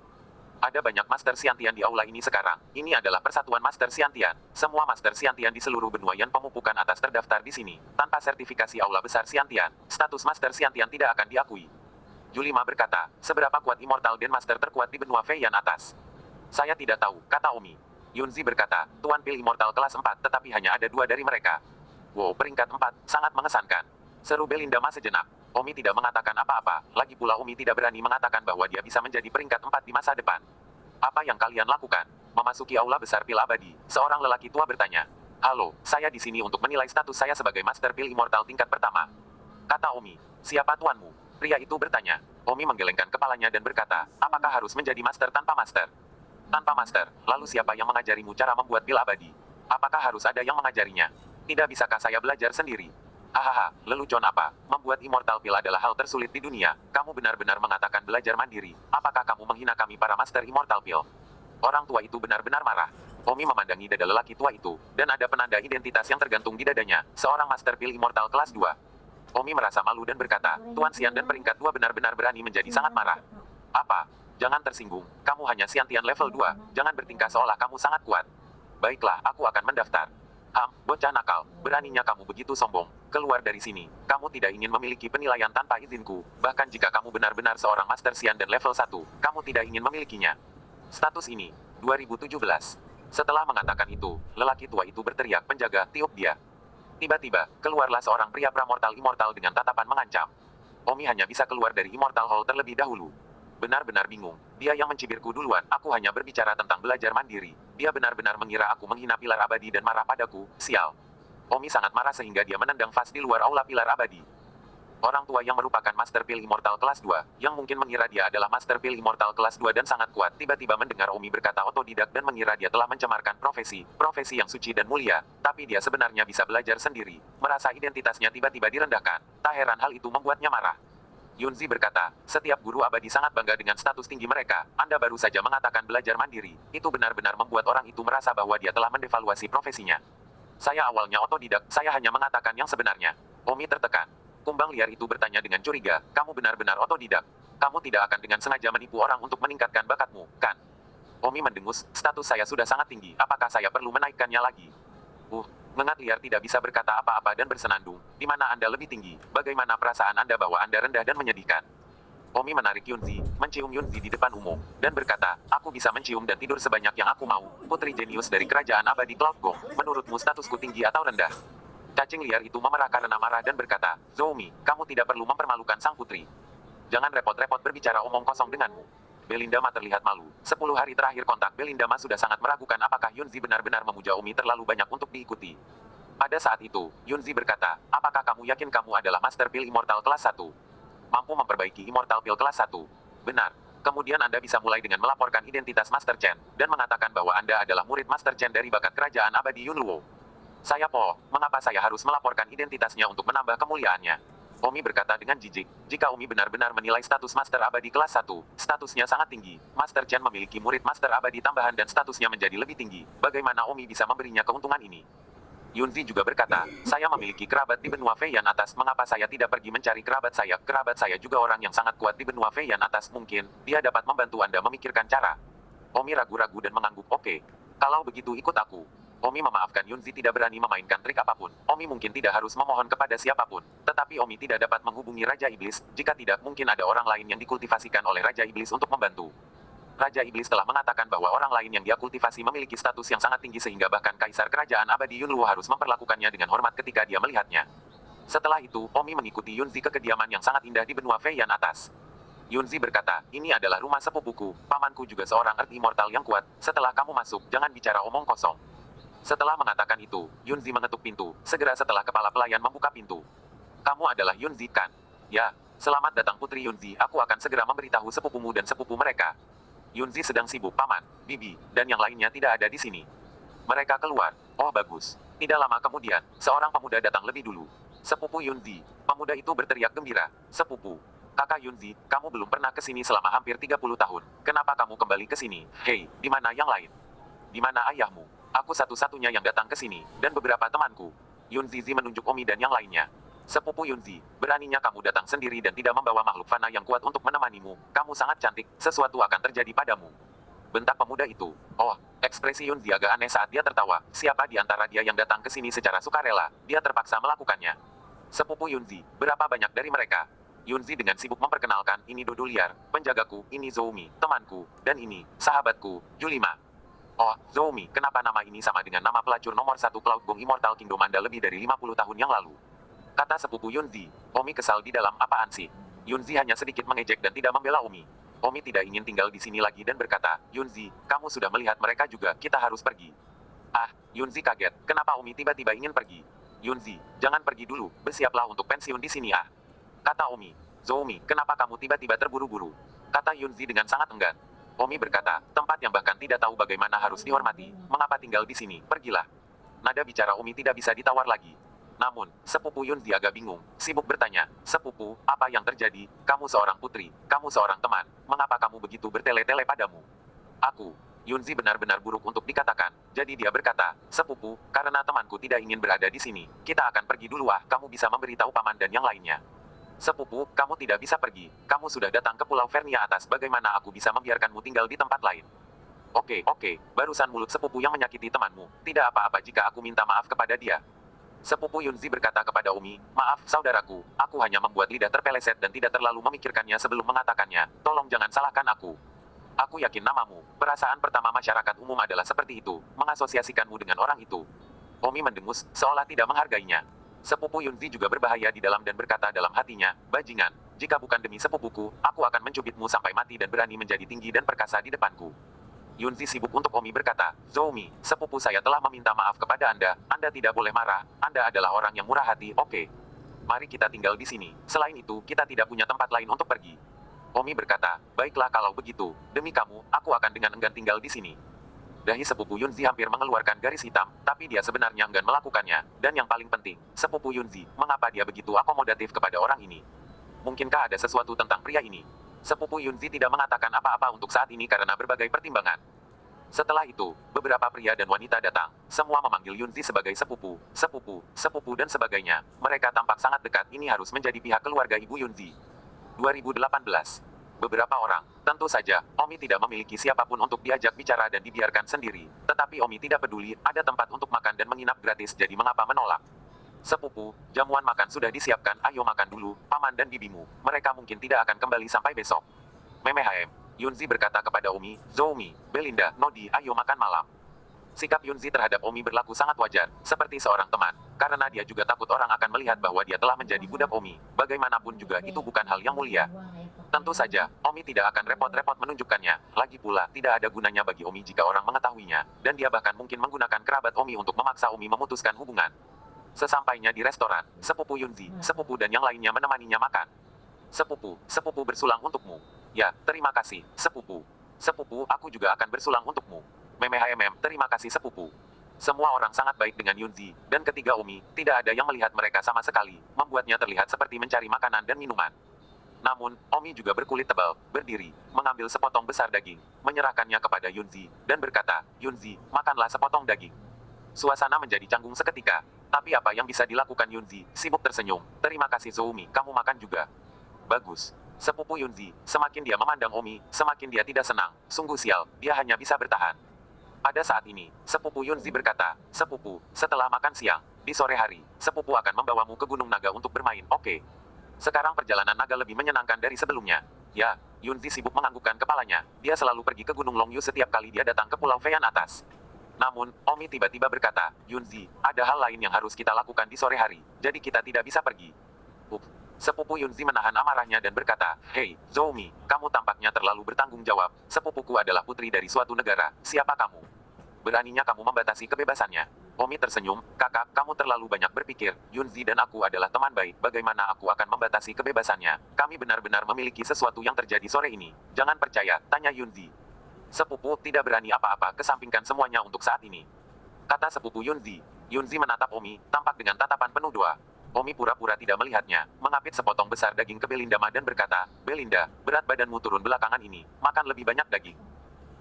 Ada banyak Master Siantian di aula ini sekarang. Ini adalah persatuan Master Siantian. Semua Master Siantian di seluruh benua Yan pemupukan atas terdaftar di sini. Tanpa sertifikasi aula besar Siantian, status Master Siantian tidak akan diakui. Julima berkata, seberapa kuat Immortal dan Master terkuat di benua Feiyan atas? Saya tidak tahu, kata Omi. Yunzi berkata, Tuan Pil Immortal kelas 4 tetapi hanya ada 2 dari mereka. Wow, peringkat 4, sangat mengesankan. Seru Belinda sejenak. Omi tidak mengatakan apa-apa, lagi pula Omi tidak berani mengatakan bahwa dia bisa menjadi peringkat 4 di masa depan. Apa yang kalian lakukan? Memasuki aula besar pil abadi, seorang lelaki tua bertanya. Halo, saya di sini untuk menilai status saya sebagai Master Pil Immortal tingkat pertama. Kata Omi, siapa tuanmu? Pria itu bertanya. Omi menggelengkan kepalanya dan berkata, apakah harus menjadi Master tanpa Master? Tanpa Master, lalu siapa yang mengajarimu cara membuat pil abadi? Apakah harus ada yang mengajarinya? Tidak bisakah saya belajar sendiri? Hahaha, lelucon apa? Membuat Immortal Pil adalah hal tersulit di dunia. Kamu benar-benar mengatakan belajar mandiri. Apakah kamu menghina kami para Master Immortal Pil? Orang tua itu benar-benar marah. Omi memandangi dada lelaki tua itu, dan ada penanda identitas yang tergantung di dadanya, seorang Master Pil Immortal kelas 2. Omi merasa malu dan berkata, Tuan Sian dan peringkat 2 benar-benar berani menjadi sangat marah. Apa? Jangan tersinggung, kamu hanya Siantian level 2, jangan bertingkah seolah kamu sangat kuat. Baiklah, aku akan mendaftar. Bocah nakal, beraninya kamu begitu sombong. Keluar dari sini, kamu tidak ingin memiliki penilaian tanpa izinku. Bahkan jika kamu benar-benar seorang Master Sian dan level 1, kamu tidak ingin memilikinya. Status ini, 2017. Setelah mengatakan itu, lelaki tua itu berteriak penjaga, tiup dia. Tiba-tiba, keluarlah seorang pria pramortal Immortal dengan tatapan mengancam. Omi hanya bisa keluar dari Immortal Hall terlebih dahulu. Benar-benar bingung, dia yang mencibirku duluan, aku hanya berbicara tentang belajar mandiri. Dia benar-benar mengira aku menghina pilar abadi dan marah padaku, sial. Omi sangat marah sehingga dia menendang Fas di luar aula pilar abadi. Orang tua yang merupakan Master Pil Immortal kelas 2, yang mungkin mengira dia adalah Master Pil Immortal kelas 2 dan sangat kuat, tiba-tiba mendengar Omi berkata otodidak dan mengira dia telah mencemarkan profesi yang suci dan mulia, tapi dia sebenarnya bisa belajar sendiri, merasa identitasnya tiba-tiba direndahkan. Tak heran hal itu membuatnya marah. Yunzi berkata, setiap guru abadi sangat bangga dengan status tinggi mereka. Anda baru saja mengatakan belajar mandiri. Itu benar-benar membuat orang itu merasa bahwa dia telah mendevaluasi profesinya. Saya awalnya otodidak, saya hanya mengatakan yang sebenarnya. Omi tertekan. Kumbang liar itu bertanya dengan curiga, kamu benar-benar otodidak. Kamu tidak akan dengan sengaja menipu orang untuk meningkatkan bakatmu, kan? Omi mendengus, status saya sudah sangat tinggi, apakah saya perlu menaikkannya lagi? Mengat liar tidak bisa berkata apa-apa dan bersenandung. Di mana Anda lebih tinggi? Bagaimana perasaan Anda bahwa Anda rendah dan menyedihkan? Omi menarik Yunzi, mencium Yunzi di depan umum, dan berkata, aku bisa mencium dan tidur sebanyak yang aku mau. Putri jenius dari kerajaan abadi Cloud Gong, menurutmu statusku tinggi atau rendah? Cacing liar itu memerah karena marah dan berkata, Zoumi, kamu tidak perlu mempermalukan sang putri. Jangan repot-repot berbicara omong kosong denganmu. Belinda terlihat malu. 10 hari terakhir kontak Belinda sudah sangat meragukan apakah Yunzi benar-benar memuja Omi terlalu banyak untuk diikuti. Pada saat itu, Yunzi berkata, apakah kamu yakin kamu adalah Master Pil Immortal kelas 1? Mampu memperbaiki Immortal Pil kelas 1? Benar. Kemudian Anda bisa mulai dengan melaporkan identitas Master Chen, dan mengatakan bahwa Anda adalah murid Master Chen dari bakat kerajaan abadi Yunluo. Saya mengapa saya harus melaporkan identitasnya untuk menambah kemuliaannya? Omi berkata dengan jijik, jika Omi benar-benar menilai status Master Abadi kelas 1, statusnya sangat tinggi. Master Chen memiliki murid Master Abadi tambahan dan statusnya menjadi lebih tinggi. Bagaimana Omi bisa memberinya keuntungan ini? Yunzi juga berkata, saya memiliki kerabat di benua Feiyan atas, mengapa saya tidak pergi mencari kerabat saya? Kerabat saya juga orang yang sangat kuat di benua Feiyan atas, mungkin dia dapat membantu Anda memikirkan cara. Omi ragu-ragu dan mengangguk, oke. Kalau begitu ikut aku. Omi memaafkan Yunzi tidak berani memainkan trik apapun. Omi mungkin tidak harus memohon kepada siapapun. Tetapi Omi tidak dapat menghubungi Raja Iblis, jika tidak mungkin ada orang lain yang dikultivasikan oleh Raja Iblis untuk membantu. Raja Iblis telah mengatakan bahwa orang lain yang dia kultivasi memiliki status yang sangat tinggi sehingga bahkan Kaisar Kerajaan Abadi Yunluo harus memperlakukannya dengan hormat ketika dia melihatnya. Setelah itu, Omi mengikuti Yunzi ke kediaman yang sangat indah di benua Feiyan atas. Yunzi berkata, ini adalah rumah sepupuku, pamanku juga seorang Earth Immortal yang kuat, setelah kamu masuk, jangan bicara omong kosong. Setelah mengatakan itu, Yunzi mengetuk pintu, segera setelah kepala pelayan membuka pintu. Kamu adalah Yunzi kan? Ya, selamat datang Putri Yunzi, aku akan segera memberitahu sepupumu dan sepupu mereka. Yunzi sedang sibuk, Paman, Bibi, dan yang lainnya tidak ada di sini. Mereka keluar. Oh bagus. Tidak lama kemudian, seorang pemuda datang lebih dulu. Sepupu Yunzi. Pemuda itu berteriak gembira. Sepupu. Kakak Yunzi, kamu belum pernah ke sini selama hampir 30 tahun. Kenapa kamu kembali ke sini? Hei, di mana yang lain? Di mana ayahmu? Aku satu-satunya yang datang ke sini, dan beberapa temanku. Yunzi menunjuk Omi dan yang lainnya. Sepupu Yunzi, beraninya kamu datang sendiri dan tidak membawa makhluk fana yang kuat untuk menemanimu. Kamu sangat cantik, sesuatu akan terjadi padamu. Bentak pemuda itu. Oh, ekspresi Yunzi agak aneh saat dia tertawa. Siapa di antara dia yang datang ke sini secara sukarela? Dia terpaksa melakukannya. Sepupu Yunzi, berapa banyak dari mereka? Yunzi dengan sibuk memperkenalkan, ini Dodo Liar, penjagaku, ini Zoumi, temanku, dan ini, sahabatku, Julima. Oh, Zoumi, kenapa nama ini sama dengan nama pelacur nomor 1 Cloud Gong Immortal Kingdom Anda lebih dari 50 tahun yang lalu? Kata sepupu Yunzi. Omi kesal di dalam apaan sih? Yunzi hanya sedikit mengejek dan tidak membela Omi. Omi tidak ingin tinggal di sini lagi dan berkata, Yunzi, kamu sudah melihat mereka juga, kita harus pergi. Ah, Yunzi kaget, kenapa Omi tiba-tiba ingin pergi? Yunzi, jangan pergi dulu, bersiaplah untuk pensiun di sini ah. Kata Omi. Zoumi, kenapa kamu tiba-tiba terburu-buru? Kata Yunzi dengan sangat enggan. Omi berkata, tempat yang bahkan tidak tahu bagaimana harus dihormati, mengapa tinggal di sini, pergilah. Nada bicara Omi tidak bisa ditawar lagi. Namun, sepupu Yunzi agak bingung, sibuk bertanya, sepupu, apa yang terjadi? Kamu seorang putri, kamu seorang teman, mengapa kamu begitu bertele-tele padamu? Aku, Yunzi benar-benar buruk untuk dikatakan, jadi dia berkata, sepupu, karena temanku tidak ingin berada di sini, kita akan pergi dulu ah, kamu bisa memberitahu paman dan yang lainnya. Sepupu, kamu tidak bisa pergi, kamu sudah datang ke Pulau Vernia atas, bagaimana aku bisa membiarkanmu tinggal di tempat lain? Oke, barusan mulut sepupu yang menyakiti temanmu, tidak apa-apa jika aku minta maaf kepada dia. Sepupu Yunzi berkata kepada Omi, maaf, saudaraku, aku hanya membuat lidah terpeleset dan tidak terlalu memikirkannya sebelum mengatakannya, tolong jangan salahkan aku. Aku yakin namamu, perasaan pertama masyarakat umum adalah seperti itu, mengasosiasikanmu dengan orang itu. Omi mendengus, seolah tidak menghargainya. Sepupu Yunzi juga berbahaya di dalam dan berkata dalam hatinya, bajingan, jika bukan demi sepupuku, aku akan mencubitmu sampai mati dan berani menjadi tinggi dan perkasa di depanku. Yunzi sibuk untuk Omi berkata, Zoumi, sepupu saya telah meminta maaf kepada Anda tidak boleh marah, Anda adalah orang yang murah hati, oke. Mari kita tinggal di sini, selain itu, kita tidak punya tempat lain untuk pergi. Omi berkata, baiklah kalau begitu, demi kamu, aku akan dengan enggan tinggal di sini. Dahi sepupu Yunzi hampir mengeluarkan garis hitam, tapi dia sebenarnya enggan melakukannya, dan yang paling penting, sepupu Yunzi, mengapa dia begitu akomodatif kepada orang ini? Mungkinkah ada sesuatu tentang pria ini? Sepupu Yunzi tidak mengatakan apa-apa untuk saat ini karena berbagai pertimbangan. Setelah itu, beberapa pria dan wanita datang. Semua memanggil Yunzi sebagai sepupu, dan sebagainya. Mereka tampak sangat dekat, ini harus menjadi pihak keluarga ibu Yunzi. 2018. Beberapa orang, tentu saja, Omi tidak memiliki siapapun untuk diajak bicara dan dibiarkan sendiri. Tetapi Omi tidak peduli, ada tempat untuk makan dan menginap gratis, jadi mengapa menolak? Sepupu, jamuan makan sudah disiapkan, ayo makan dulu, paman dan bibimu. Mereka mungkin tidak akan kembali sampai besok. Memehem. Yunzi berkata kepada Omi, Zoumi, Belinda, Nodi, ayo makan malam. Sikap Yunzi terhadap Omi berlaku sangat wajar, seperti seorang teman, karena dia juga takut orang akan melihat bahwa dia telah menjadi budak Omi. Bagaimanapun juga itu bukan hal yang mulia. Tentu saja, Omi tidak akan repot-repot menunjukkannya. Lagi pula, tidak ada gunanya bagi Omi jika orang mengetahuinya, dan dia bahkan mungkin menggunakan kerabat Omi untuk memaksa Omi memutuskan hubungan. Sesampainya di restoran, sepupu Yunzi, sepupu dan yang lainnya menemaninya makan. Sepupu bersulang untukmu. Ya, terima kasih, sepupu. Sepupu, aku juga akan bersulang untukmu. Terima kasih sepupu. Semua orang sangat baik dengan Yunzi, dan ketiga Omi, tidak ada yang melihat mereka sama sekali, membuatnya terlihat seperti mencari makanan dan minuman. Namun, Omi juga berkulit tebal, berdiri, mengambil sepotong besar daging, menyerahkannya kepada Yunzi, dan berkata, Yunzi, makanlah sepotong daging. Suasana menjadi canggung seketika. Tapi apa yang bisa dilakukan Yunzi? Sibuk tersenyum. Terima kasih Zoumi, kamu makan juga. Bagus. Sepupu Yunzi, semakin dia memandang Omi, semakin dia tidak senang. Sungguh sial, dia hanya bisa bertahan. Pada saat ini, sepupu Yunzi berkata, sepupu, setelah makan siang, di sore hari, sepupu akan membawamu ke Gunung Naga untuk bermain, oke? Sekarang perjalanan naga lebih menyenangkan dari sebelumnya. Ya, Yunzi sibuk menganggukkan kepalanya. Dia selalu pergi ke Gunung Longyu setiap kali dia datang ke Pulau Feian atas. Namun, Omi tiba-tiba berkata, Yunzi, ada hal lain yang harus kita lakukan di sore hari, jadi kita tidak bisa pergi. Sepupu Yunzi menahan amarahnya dan berkata, Hei, Zoumi, kamu tampaknya terlalu bertanggung jawab. Sepupuku adalah putri dari suatu negara. Siapa kamu? Beraninya kamu membatasi kebebasannya. Omi tersenyum, kakak, kamu terlalu banyak berpikir. Yunzi dan aku adalah teman baik. Bagaimana aku akan membatasi kebebasannya? Kami benar-benar memiliki sesuatu yang terjadi sore ini. Jangan percaya, tanya Yunzi. Sepupu tidak berani apa-apa, kesampingkan semuanya untuk saat ini. Kata sepupu Yunzi. Yunzi menatap Omi, tampak dengan tatapan penuh doa. Omi pura-pura tidak melihatnya, mengapit sepotong besar daging ke Belinda Ma dan berkata, Belinda, berat badanmu turun belakangan ini, makan lebih banyak daging.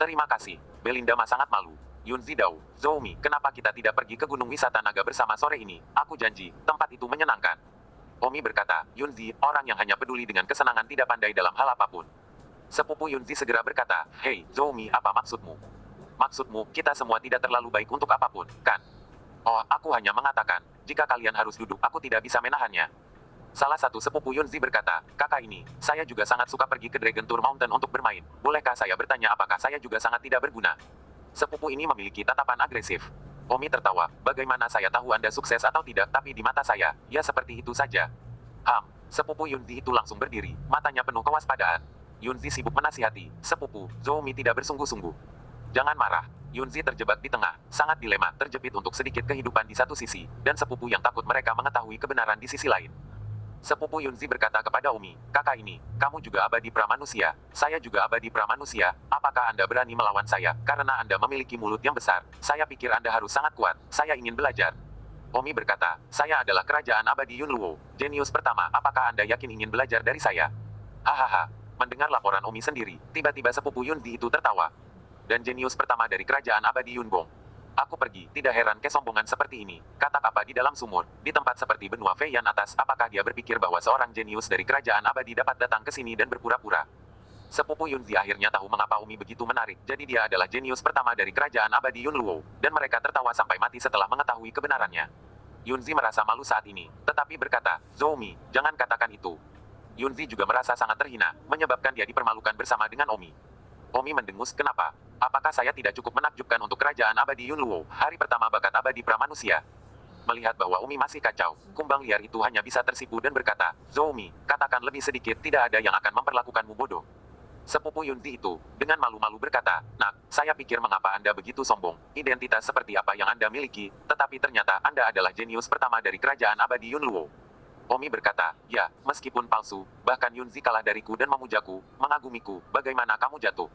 Terima kasih. Belinda Ma sangat malu. Yunzi Dao, Zoumi, kenapa kita tidak pergi ke gunung wisata naga bersama sore ini? Aku janji, tempat itu menyenangkan. Omi berkata, Yunzi, orang yang hanya peduli dengan kesenangan tidak pandai dalam hal apapun. Sepupu Yunzi segera berkata, Hei, Zoumi, apa maksudmu? Maksudmu, kita semua tidak terlalu baik untuk apapun, kan? Oh, aku hanya mengatakan, jika kalian harus duduk, aku tidak bisa menahannya. Salah satu sepupu Yunzi berkata, kakak ini, saya juga sangat suka pergi ke Dragon Tour Mountain untuk bermain. Bolehkah saya bertanya apakah saya juga sangat tidak berguna? Sepupu ini memiliki tatapan agresif. Omi tertawa, bagaimana saya tahu Anda sukses atau tidak, tapi di mata saya, ya seperti itu saja. Sepupu Yunzi itu langsung berdiri, matanya penuh kewaspadaan. Yunzi sibuk menasihati, sepupu, Zoumi tidak bersungguh-sungguh. Jangan marah. Yunzi terjebak di tengah, sangat dilema, terjepit untuk sedikit kehidupan di satu sisi, dan sepupu yang takut mereka mengetahui kebenaran di sisi lain. Sepupu Yunzi berkata kepada Omi, kakak ini, kamu juga abadi pramanusia, saya juga abadi pramanusia, apakah Anda berani melawan saya, karena Anda memiliki mulut yang besar, saya pikir Anda harus sangat kuat, saya ingin belajar. Omi berkata, saya adalah kerajaan abadi Yunluo, jenius pertama, apakah Anda yakin ingin belajar dari saya? Hahaha, mendengar laporan Omi sendiri, tiba-tiba sepupu Yunzi itu tertawa. Dan jenius pertama dari kerajaan abadi Yunbong. Aku pergi, tidak heran kesombongan seperti ini. Katak apa di dalam sumur, di tempat seperti benua Feian atas, apakah dia berpikir bahwa seorang jenius dari kerajaan abadi dapat datang ke sini dan berpura-pura? Sepupu Yunzi akhirnya tahu mengapa Umi begitu menarik, jadi dia adalah jenius pertama dari kerajaan abadi Yunluo, dan mereka tertawa sampai mati setelah mengetahui kebenarannya. Yunzi merasa malu saat ini, tetapi berkata, Zoumi, jangan katakan itu. Yunzi juga merasa sangat terhina, menyebabkan dia dipermalukan bersama dengan Omi. Omi mendengus, kenapa? Apakah saya tidak cukup menakjubkan untuk kerajaan abadi Yunluo, hari pertama bakat abadi pramanusia? Melihat bahwa Omi masih kacau, kumbang liar itu hanya bisa tersipu dan berkata, Zoumi, katakan lebih sedikit, tidak ada yang akan memperlakukanmu bodoh. Sepupu Yunzi itu, dengan malu-malu berkata, Nak, saya pikir mengapa Anda begitu sombong, identitas seperti apa yang Anda miliki, tetapi ternyata Anda adalah jenius pertama dari kerajaan abadi Yunluo. Omi berkata, ya, meskipun palsu, bahkan Yunzi kalah dariku dan memujaku, mengagumiku, bagaimana kamu jatuh?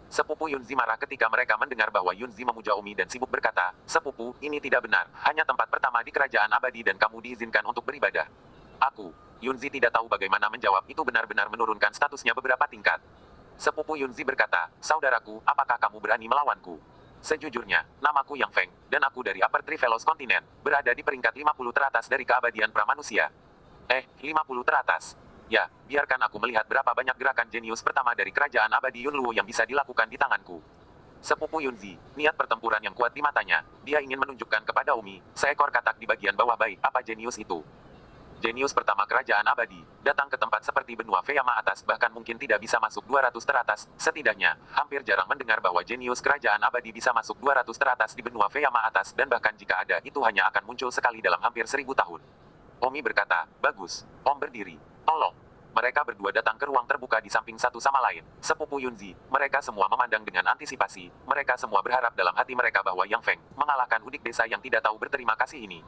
Sepupu Yunzi marah ketika mereka mendengar bahwa Yunzi memuja Omi dan sibuk berkata, sepupu, ini tidak benar, hanya tempat pertama di kerajaan abadi dan kamu diizinkan untuk beribadah. Yunzi tidak tahu bagaimana menjawab, itu benar-benar menurunkan statusnya beberapa tingkat. Sepupu Yunzi berkata, saudaraku, apakah kamu berani melawanku? Sejujurnya, namaku Yang Feng, dan aku dari Upper Trivelos Continent, berada di peringkat 50 teratas dari keabadian pramanusia. 50 teratas. Ya, biarkan aku melihat berapa banyak gerakan jenius pertama dari kerajaan abadi Yunluo yang bisa dilakukan di tanganku. Sepupu Yunzi, niat pertempuran yang kuat di matanya, dia ingin menunjukkan kepada Omi, seekor katak di bagian bawah baik, apa jenius itu? Jenius pertama kerajaan abadi, datang ke tempat seperti benua Feyama atas bahkan mungkin tidak bisa masuk 200 teratas, setidaknya, hampir jarang mendengar bahwa jenius kerajaan abadi bisa masuk 200 teratas di benua Feyama atas dan bahkan jika ada itu hanya akan muncul sekali dalam hampir 1000 tahun. Omi berkata, bagus, Om berdiri, tolong. Mereka berdua datang ke ruang terbuka di samping satu sama lain, sepupu Yunzi, mereka semua memandang dengan antisipasi, mereka semua berharap dalam hati mereka bahwa Yang Feng, mengalahkan udik desa yang tidak tahu berterima kasih ini.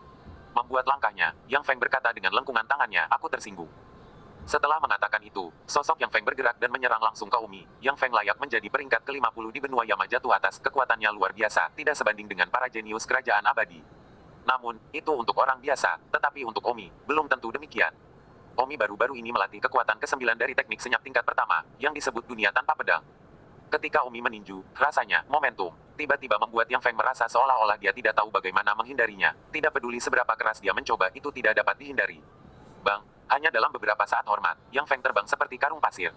Membuat langkahnya, Yang Feng berkata dengan lengkungan tangannya, aku tersinggung. Setelah mengatakan itu, sosok Yang Feng bergerak dan menyerang langsung ke Omi. Yang Feng layak menjadi peringkat ke-50 di benua Yama jatuh atas, kekuatannya luar biasa, tidak sebanding dengan para jenius kerajaan abadi. Namun, itu untuk orang biasa, tetapi untuk Omi, belum tentu demikian. Omi baru-baru ini melatih kekuatan ke-9 dari teknik senyap tingkat pertama, yang disebut dunia tanpa pedang. Ketika Omi meninju, rasanya, momentum, tiba-tiba membuat Yang Feng merasa seolah-olah dia tidak tahu bagaimana menghindarinya. Tidak peduli seberapa keras dia mencoba, itu tidak dapat dihindari. Bang, hanya dalam beberapa saat hormat, Yang Feng terbang seperti karung pasir.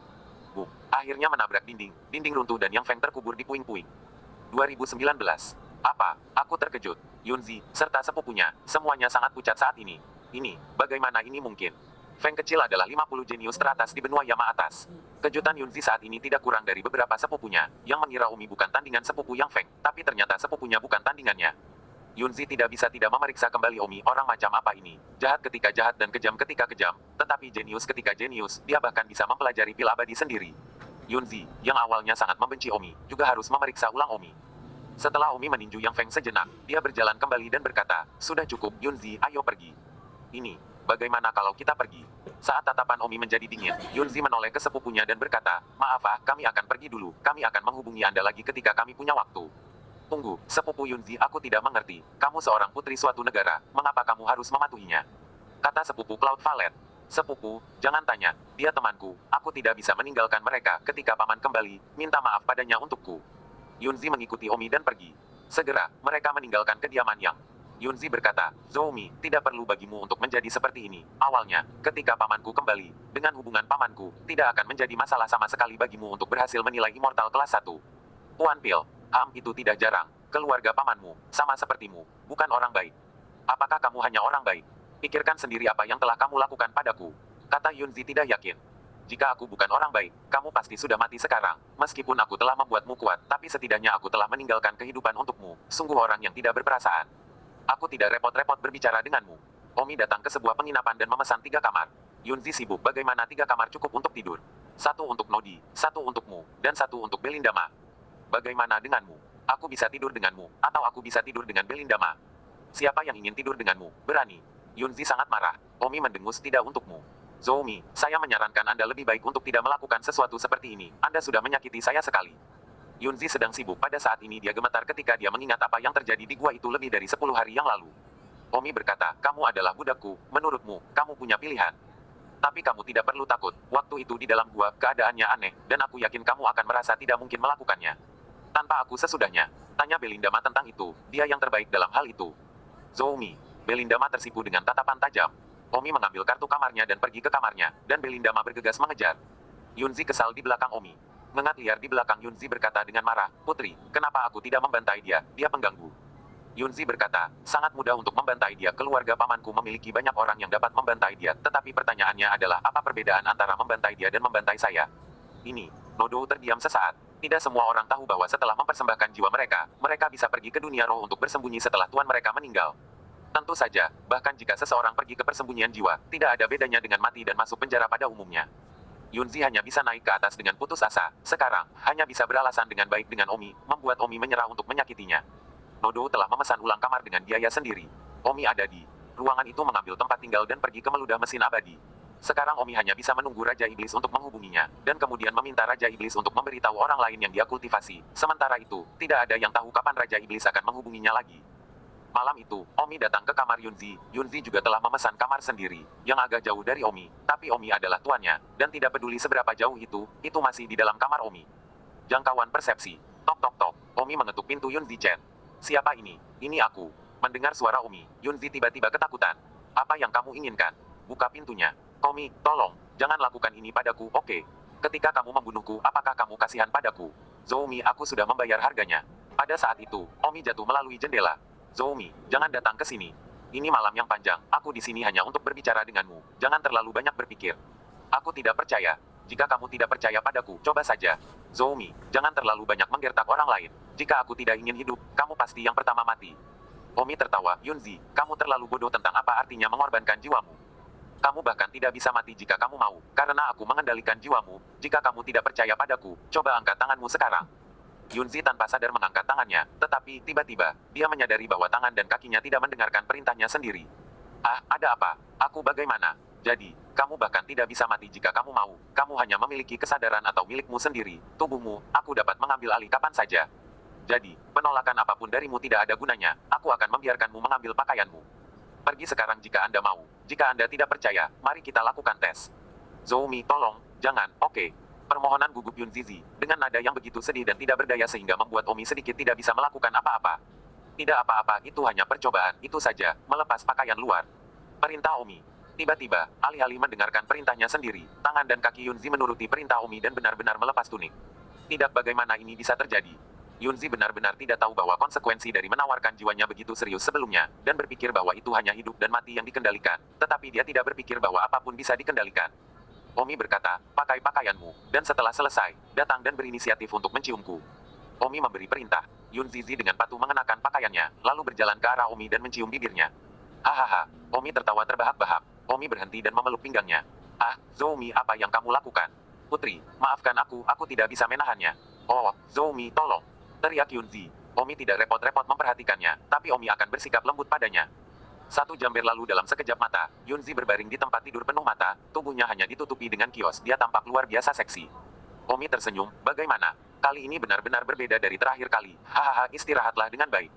Akhirnya menabrak dinding, dinding runtuh dan Yang Feng terkubur di puing-puing. 2019. Apa? Aku terkejut. Yunzi, serta sepupunya, semuanya sangat pucat saat ini. Bagaimana ini mungkin? Feng kecil adalah 50 jenius teratas di benua Yama atas. Kejutan Yunzi saat ini tidak kurang dari beberapa sepupunya, yang mengira Omi bukan tandingan sepupu Yang Feng, tapi ternyata sepupunya bukan tandingannya. Yunzi tidak bisa tidak memeriksa kembali Omi orang macam apa ini. Jahat ketika jahat dan kejam ketika kejam, tetapi jenius ketika jenius, dia bahkan bisa mempelajari pil abadi sendiri. Yunzi, yang awalnya sangat membenci Omi, juga harus memeriksa ulang Omi. Setelah Omi meninju Yang Feng sejenak, dia berjalan kembali dan berkata, "Sudah cukup, Yunzi, ayo pergi." Ini, bagaimana kalau kita pergi? Saat tatapan Omi menjadi dingin, Yunzi menoleh ke sepupunya dan berkata, "Maaf ah, kami akan pergi dulu, kami akan menghubungi Anda lagi ketika kami punya waktu." "Tunggu, sepupu Yunzi, aku tidak mengerti. Kamu seorang putri suatu negara, mengapa kamu harus mematuhinya?" Kata sepupu Cloud Valet. "Sepupu, jangan tanya, dia temanku, aku tidak bisa meninggalkan mereka ketika paman kembali, minta maaf padanya untukku." Yunzi mengikuti Omi dan pergi. Segera, mereka meninggalkan kediaman Yang. Yunzi berkata, "Zoumi, tidak perlu bagimu untuk menjadi seperti ini. Awalnya, ketika pamanku kembali, dengan hubungan pamanku, tidak akan menjadi masalah sama sekali bagimu untuk berhasil menilai immortal kelas 1. Tuan Pil, itu tidak jarang. Keluarga pamanmu, sama sepertimu, bukan orang baik. Apakah kamu hanya orang baik? Pikirkan sendiri apa yang telah kamu lakukan padaku." Kata Yunzi tidak yakin. "Jika aku bukan orang baik, kamu pasti sudah mati sekarang. Meskipun aku telah membuatmu kuat, tapi setidaknya aku telah meninggalkan kehidupan untukmu. Sungguh orang yang tidak berperasaan. Aku tidak repot-repot berbicara denganmu." Omi datang ke sebuah penginapan dan memesan 3 kamar. Yunzi sibuk bagaimana 3 kamar cukup untuk tidur. 1 untuk Nodi, 1 untukmu, dan 1 untuk Belindama. "Bagaimana denganmu? Aku bisa tidur denganmu, atau aku bisa tidur dengan Belindama? Siapa yang ingin tidur denganmu, berani?" Yunzi sangat marah. Omi mendengus, "Tidak untukmu. Zoumi, saya menyarankan Anda lebih baik untuk tidak melakukan sesuatu seperti ini. Anda sudah menyakiti saya sekali." Yunzi sedang sibuk pada saat ini. Dia gemetar ketika dia mengingat apa yang terjadi di gua itu lebih dari 10 hari yang lalu. Omi berkata, "Kamu adalah budakku, menurutmu, kamu punya pilihan. Tapi kamu tidak perlu takut, waktu itu di dalam gua, keadaannya aneh, dan aku yakin kamu akan merasa tidak mungkin melakukannya. Tanpa aku sesudahnya." Tanya Belindama tentang itu, dia yang terbaik dalam hal itu. "Zoumi." Belindama tersipu dengan tatapan tajam. Omi mengambil kartu kamarnya dan pergi ke kamarnya, dan Belindama bergegas mengejar. Yunzi kesal di belakang Omi. Mengat liar di belakang Yunzi berkata dengan marah, "Putri, kenapa aku tidak membantai dia? Dia pengganggu." Yunzi berkata, "Sangat mudah untuk membantai dia. Keluarga pamanku memiliki banyak orang yang dapat membantai dia. Tetapi pertanyaannya adalah apa perbedaan antara membantai dia dan membantai saya?" Ini, Nodo terdiam sesaat. Tidak semua orang tahu bahwa setelah mempersembahkan jiwa mereka, mereka bisa pergi ke dunia roh untuk bersembunyi setelah tuan mereka meninggal. Tentu saja, bahkan jika seseorang pergi ke persembunyian jiwa, tidak ada bedanya dengan mati dan masuk penjara pada umumnya. Yunzi hanya bisa naik ke atas dengan putus asa. Sekarang, hanya bisa beralasan dengan baik dengan Omi, membuat Omi menyerah untuk menyakitinya. Nodo telah memesan ulang kamar dengan biaya sendiri. Omi ada di ruangan itu mengambil tempat tinggal dan pergi ke meludah mesin abadi. Sekarang Omi hanya bisa menunggu Raja Iblis untuk menghubunginya, dan kemudian meminta Raja Iblis untuk memberitahu orang lain yang dia kultivasi. Sementara itu, tidak ada yang tahu kapan Raja Iblis akan menghubunginya lagi. Malam itu, Omi datang ke kamar Yunzi. Yunzi juga telah memesan kamar sendiri, yang agak jauh dari Omi, tapi Omi adalah tuannya, dan tidak peduli seberapa jauh itu masih di dalam kamar Omi. Jangkauan persepsi. Tok tok tok. Omi mengetuk pintu Yunzi Chen. "Siapa ini?" "Ini aku." Mendengar suara Omi, Yunzi tiba-tiba ketakutan. "Apa yang kamu inginkan?" "Buka pintunya. Tommy, tolong, jangan lakukan ini padaku, oke? Ketika kamu membunuhku, apakah kamu kasihan padaku?" "Zoumi, aku sudah membayar harganya." Pada saat itu, Omi jatuh melalui jendela. "Zoumi, jangan datang ke sini. Ini malam yang panjang, aku di sini hanya untuk berbicara denganmu. Jangan terlalu banyak berpikir." "Aku tidak percaya." "Jika kamu tidak percaya padaku, coba saja." "Zoumi, jangan terlalu banyak menggertak orang lain. Jika aku tidak ingin hidup, kamu pasti yang pertama mati." Omi tertawa. "Yunzi, kamu terlalu bodoh tentang apa artinya mengorbankan jiwamu. Kamu bahkan tidak bisa mati jika kamu mau, karena aku mengendalikan jiwamu. Jika kamu tidak percaya padaku, coba angkat tanganmu sekarang." Yunzi tanpa sadar mengangkat tangannya, tetapi tiba-tiba, dia menyadari bahwa tangan dan kakinya tidak mendengarkan perintahnya sendiri. "Ah, ada apa? Aku bagaimana?" "Jadi, kamu bahkan tidak bisa mati jika kamu mau. Kamu hanya memiliki kesadaran atau milikmu sendiri. Tubuhmu, aku dapat mengambil alih kapan saja. Jadi, penolakan apapun darimu tidak ada gunanya. Aku akan membiarkanmu mengambil pakaianmu. Pergi sekarang jika Anda mau. Jika Anda tidak percaya, mari kita lakukan tes." "Zoumi, tolong, jangan, oke?" Permohonan gugup Yunzizi, dengan nada yang begitu sedih dan tidak berdaya sehingga membuat Omi sedikit tidak bisa melakukan apa-apa. "Tidak apa-apa, itu hanya percobaan, itu saja, melepas pakaian luar." Perintah Omi. Tiba-tiba, alih-alih mendengarkan perintahnya sendiri, tangan dan kaki Yunzi menuruti perintah Omi dan benar-benar melepas tunik. Tidak, bagaimana ini bisa terjadi? Yunzi benar-benar tidak tahu bahwa konsekuensi dari menawarkan jiwanya begitu serius sebelumnya, dan berpikir bahwa itu hanya hidup dan mati yang dikendalikan, tetapi dia tidak berpikir bahwa apapun bisa dikendalikan. Omi berkata, pakai pakaianmu, dan setelah selesai, datang dan berinisiatif untuk menciumku. Omi memberi perintah. Yun Zizi dengan patuh mengenakan pakaiannya, lalu berjalan ke arah Omi dan mencium bibirnya. Hahaha, Omi tertawa terbahak-bahak. Omi berhenti dan memeluk pinggangnya. Ah, Zoumi, apa yang kamu lakukan? Putri, maafkan aku tidak bisa menahannya. Oh, Zoumi, tolong. Teriak Yunzi. Omi tidak repot-repot memperhatikannya, tapi Omi akan bersikap lembut padanya. 1 jam berlalu dalam sekejap mata, Yunzi berbaring di tempat tidur penuh mata, tubuhnya hanya ditutupi dengan kios, dia tampak luar biasa seksi. Omi tersenyum, bagaimana? Kali ini benar-benar berbeda dari terakhir kali. Hahaha, istirahatlah dengan baik.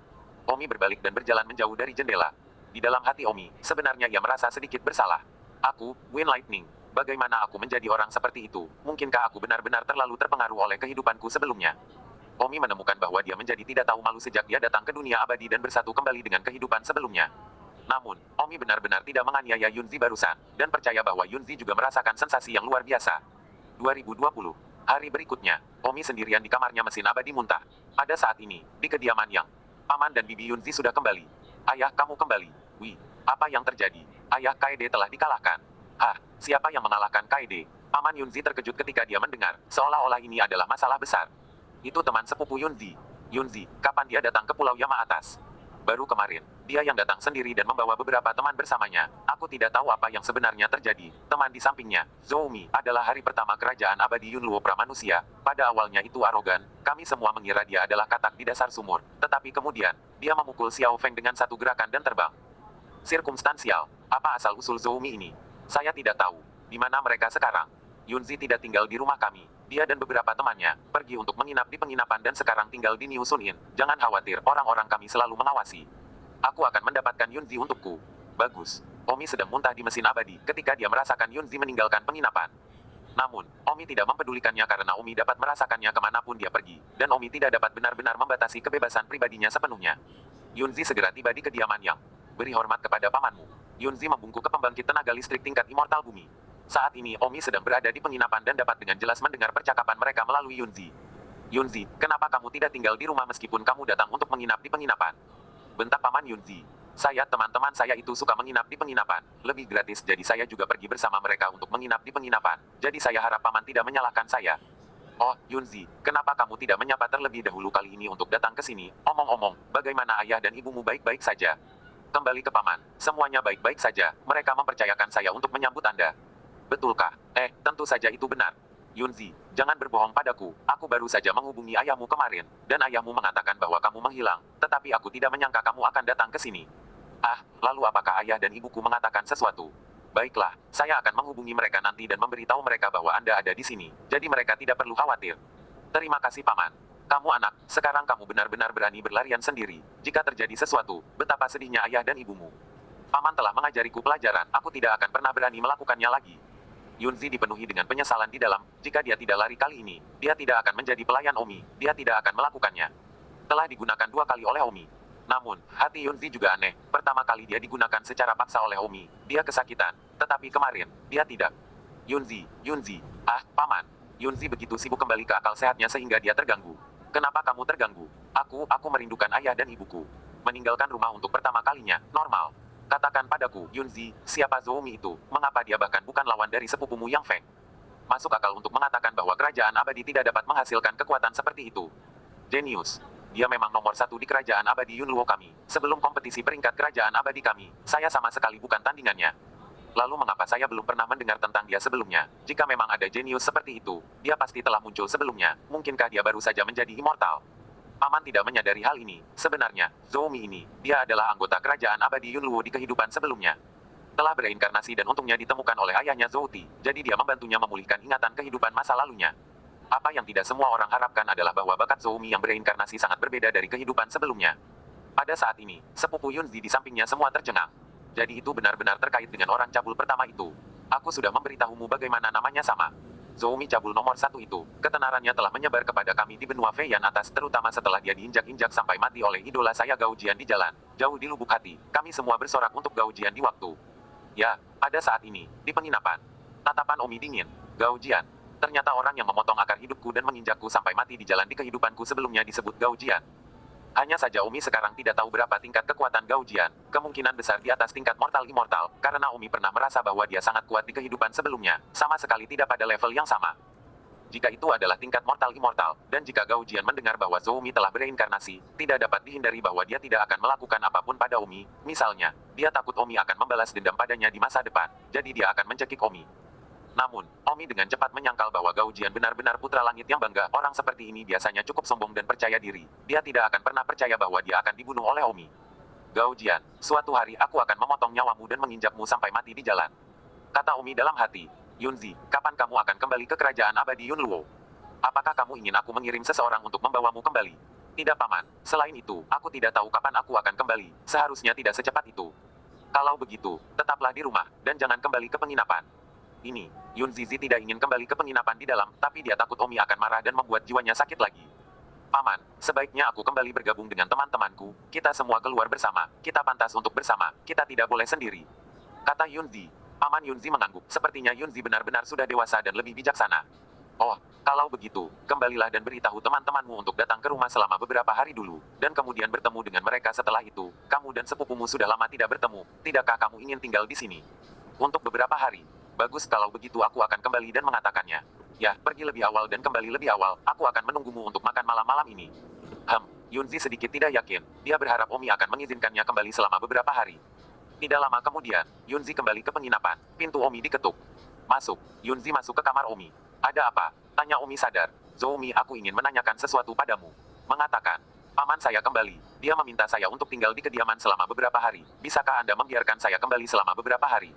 Omi berbalik dan berjalan menjauh dari jendela. Di dalam hati Omi, sebenarnya ia merasa sedikit bersalah. Aku, Wind Lightning. Bagaimana aku menjadi orang seperti itu? Mungkinkah aku benar-benar terlalu terpengaruh oleh kehidupanku sebelumnya? Omi menemukan bahwa dia menjadi tidak tahu malu sejak dia datang ke dunia abadi dan bersatu kembali dengan kehidupan sebelumnya. Namun, Omi benar-benar tidak menganiaya Yunzi barusan, dan percaya bahwa Yunzi juga merasakan sensasi yang luar biasa. 2020. Hari berikutnya, Omi sendirian di kamarnya mesin abadi muntah. Pada saat ini, di kediaman Yang, Paman dan Bibi Yunzi sudah kembali. Ayah, kamu kembali. Wih, apa yang terjadi? Ayah, Kaede telah dikalahkan. Hah, siapa yang mengalahkan Kaede? Paman Yunzi terkejut ketika dia mendengar, seolah-olah ini adalah masalah besar. Itu teman sepupu Yunzi. Yunzi, kapan dia datang ke Pulau Yama atas? Baru kemarin, dia yang datang sendiri dan membawa beberapa teman bersamanya. Aku tidak tahu apa yang sebenarnya terjadi. Teman di sampingnya, Zoumi, adalah hari pertama kerajaan abadi Yunluo Pramanusia. Pada awalnya itu arogan, kami semua mengira dia adalah katak di dasar sumur. Tetapi kemudian, dia memukul Xiao Feng dengan satu gerakan dan terbang. Sirkumstansial, apa asal-usul Zoumi ini? Saya tidak tahu. Di mana mereka sekarang? Yunzi tidak tinggal di rumah kami. Dia dan beberapa temannya pergi untuk menginap di penginapan dan sekarang tinggal di New Sun Inn. Jangan khawatir, orang-orang kami selalu mengawasi. Aku akan mendapatkan Yunzi untukku. Bagus. Omi sedang muntah di mesin abadi ketika dia merasakan Yunzi meninggalkan penginapan. Namun, Omi tidak mempedulikannya karena Omi dapat merasakannya kemanapun dia pergi, dan Omi tidak dapat benar-benar membatasi kebebasan pribadinya sepenuhnya. Yunzi segera tiba di kediaman Yang. Beri hormat kepada pamanmu. Yunzi membungkuk ke pembangkit tenaga listrik tingkat immortal bumi. Saat ini Omi sedang berada di penginapan dan dapat dengan jelas mendengar percakapan mereka melalui Yunzi. Yunzi, kenapa kamu tidak tinggal di rumah meskipun kamu datang untuk menginap di penginapan? Bentak paman Yunzi. Teman-teman saya itu suka menginap di penginapan. Lebih gratis jadi saya juga pergi bersama mereka untuk menginap di penginapan. Jadi saya harap paman tidak menyalahkan saya. Oh, Yunzi, kenapa kamu tidak menyapa terlebih dahulu kali ini untuk datang ke sini? Omong-omong, bagaimana ayah dan ibumu baik-baik saja? Kembali ke paman, semuanya baik-baik saja. Mereka mempercayakan saya untuk menyambut Anda. Betulkah? Tentu saja itu benar. Yunzi, jangan berbohong padaku. Aku baru saja menghubungi ayahmu kemarin, dan ayahmu mengatakan bahwa kamu menghilang, tetapi aku tidak menyangka kamu akan datang ke sini. Ah, lalu apakah ayah dan ibuku mengatakan sesuatu? Baiklah, saya akan menghubungi mereka nanti dan memberitahu mereka bahwa Anda ada di sini, jadi mereka tidak perlu khawatir. Terima kasih paman. Kamu anak, sekarang kamu benar-benar berani berlarian sendiri. Jika terjadi sesuatu, betapa sedihnya ayah dan ibumu. Paman telah mengajariku pelajaran, aku tidak akan pernah berani melakukannya lagi. Yunzi dipenuhi dengan penyesalan di dalam, jika dia tidak lari kali ini, dia tidak akan menjadi pelayan Omi, dia tidak akan melakukannya. Telah digunakan 2 kali oleh Omi. Namun, hati Yunzi juga aneh, pertama kali dia digunakan secara paksa oleh Omi, dia kesakitan, tetapi kemarin, dia tidak. Yunzi, paman. Yunzi begitu sibuk kembali ke akal sehatnya sehingga dia terganggu. Kenapa kamu terganggu? Aku merindukan ayah dan ibuku. Meninggalkan rumah untuk pertama kalinya, normal. Katakan padaku, Yunzi, siapa Zoumi itu? Mengapa dia bahkan bukan lawan dari sepupumu Yang Feng? Masuk akal untuk mengatakan bahwa kerajaan abadi tidak dapat menghasilkan kekuatan seperti itu. Jenius. Dia memang nomor 1 di kerajaan abadi Yunluo kami. Sebelum kompetisi peringkat kerajaan abadi kami, saya sama sekali bukan tandingannya. Lalu mengapa saya belum pernah mendengar tentang dia sebelumnya? Jika memang ada jenius seperti itu, dia pasti telah muncul sebelumnya. Mungkinkah dia baru saja menjadi immortal? Paman tidak menyadari hal ini. Sebenarnya, Zoumi ini, dia adalah anggota kerajaan abadi Yunluo di kehidupan sebelumnya. Telah bereinkarnasi dan untungnya ditemukan oleh ayahnya Zouti, jadi dia membantunya memulihkan ingatan kehidupan masa lalunya. Apa yang tidak semua orang harapkan adalah bahwa bakat Zoumi yang bereinkarnasi sangat berbeda dari kehidupan sebelumnya. Pada saat ini, sepupu Yunzi di sampingnya semua tercengang. Jadi itu benar-benar terkait dengan orang cabul pertama itu. Aku sudah memberitahumu bagaimana namanya sama. Zoumi cabul nomor 1 itu, ketenarannya telah menyebar kepada kami di benua Feiyan atas terutama setelah dia diinjak-injak sampai mati oleh idola saya Gao Jian di jalan. Jauh di lubuk hati, kami semua bersorak untuk Gao Jian di waktu. Ya, pada saat ini, di penginapan. Tatapan Omi dingin. Gao Jian. Ternyata orang yang memotong akar hidupku dan menginjakku sampai mati di jalan di kehidupanku sebelumnya disebut Gao Jian. Hanya saja Omi sekarang tidak tahu berapa tingkat kekuatan Gao Jian, kemungkinan besar di atas tingkat mortal immortal, karena Omi pernah merasa bahwa dia sangat kuat di kehidupan sebelumnya, sama sekali tidak pada level yang sama. Jika itu adalah tingkat mortal immortal, dan jika Gao Jian mendengar bahwa Zhou Mi telah bereinkarnasi, tidak dapat dihindari bahwa dia tidak akan melakukan apapun pada Omi, misalnya, dia takut Omi akan membalas dendam padanya di masa depan, jadi dia akan mencekik Omi. Namun, Omi dengan cepat menyangkal bahwa Gao Jian benar-benar putra langit yang bangga. Orang seperti ini biasanya cukup sombong dan percaya diri. Dia tidak akan pernah percaya bahwa dia akan dibunuh oleh Omi. Gao Jian, suatu hari aku akan memotong nyawamu dan menginjakmu sampai mati di jalan. Kata Omi dalam hati. Yunzi, kapan kamu akan kembali ke kerajaan abadi Yunluo? Apakah kamu ingin aku mengirim seseorang untuk membawamu kembali? Tidak paman. Selain itu, aku tidak tahu kapan aku akan kembali. Seharusnya tidak secepat itu. Kalau begitu, tetaplah di rumah, dan jangan kembali ke penginapan. Ini, Yun Zizi tidak ingin kembali ke penginapan di dalam, tapi dia takut Omi akan marah dan membuat jiwanya sakit lagi. Paman, sebaiknya aku kembali bergabung dengan teman-temanku, kita semua keluar bersama, kita pantas untuk bersama, kita tidak boleh sendiri. Kata Yunzi. Paman Yunzi mengangguk, sepertinya Yunzi benar-benar sudah dewasa dan lebih bijaksana. Oh, kalau begitu, kembalilah dan beritahu teman-temanmu untuk datang ke rumah selama beberapa hari dulu, dan kemudian bertemu dengan mereka setelah itu. Kamu dan sepupumu sudah lama tidak bertemu, tidakkah kamu ingin tinggal di sini? Untuk beberapa hari. Bagus kalau begitu aku akan kembali dan mengatakannya. Ya, pergi lebih awal dan kembali lebih awal, aku akan menunggumu untuk makan malam-malam ini. Yunzi sedikit tidak yakin, dia berharap Omi akan mengizinkannya kembali selama beberapa hari. Tidak lama kemudian, Yunzi kembali ke penginapan, pintu Omi diketuk. Masuk, Yunzi masuk ke kamar Omi. Ada apa? Tanya Omi sadar. Zoumi, aku ingin menanyakan sesuatu padamu. Mengatakan, paman saya kembali, dia meminta saya untuk tinggal di kediaman selama beberapa hari, bisakah Anda membiarkan saya kembali selama beberapa hari?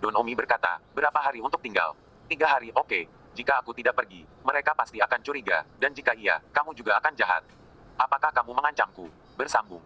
Don Omi berkata, berapa hari untuk tinggal? 3 hari, oke. Jika aku tidak pergi, mereka pasti akan curiga, dan jika iya, kamu juga akan jahat. Apakah kamu mengancamku? Bersambung.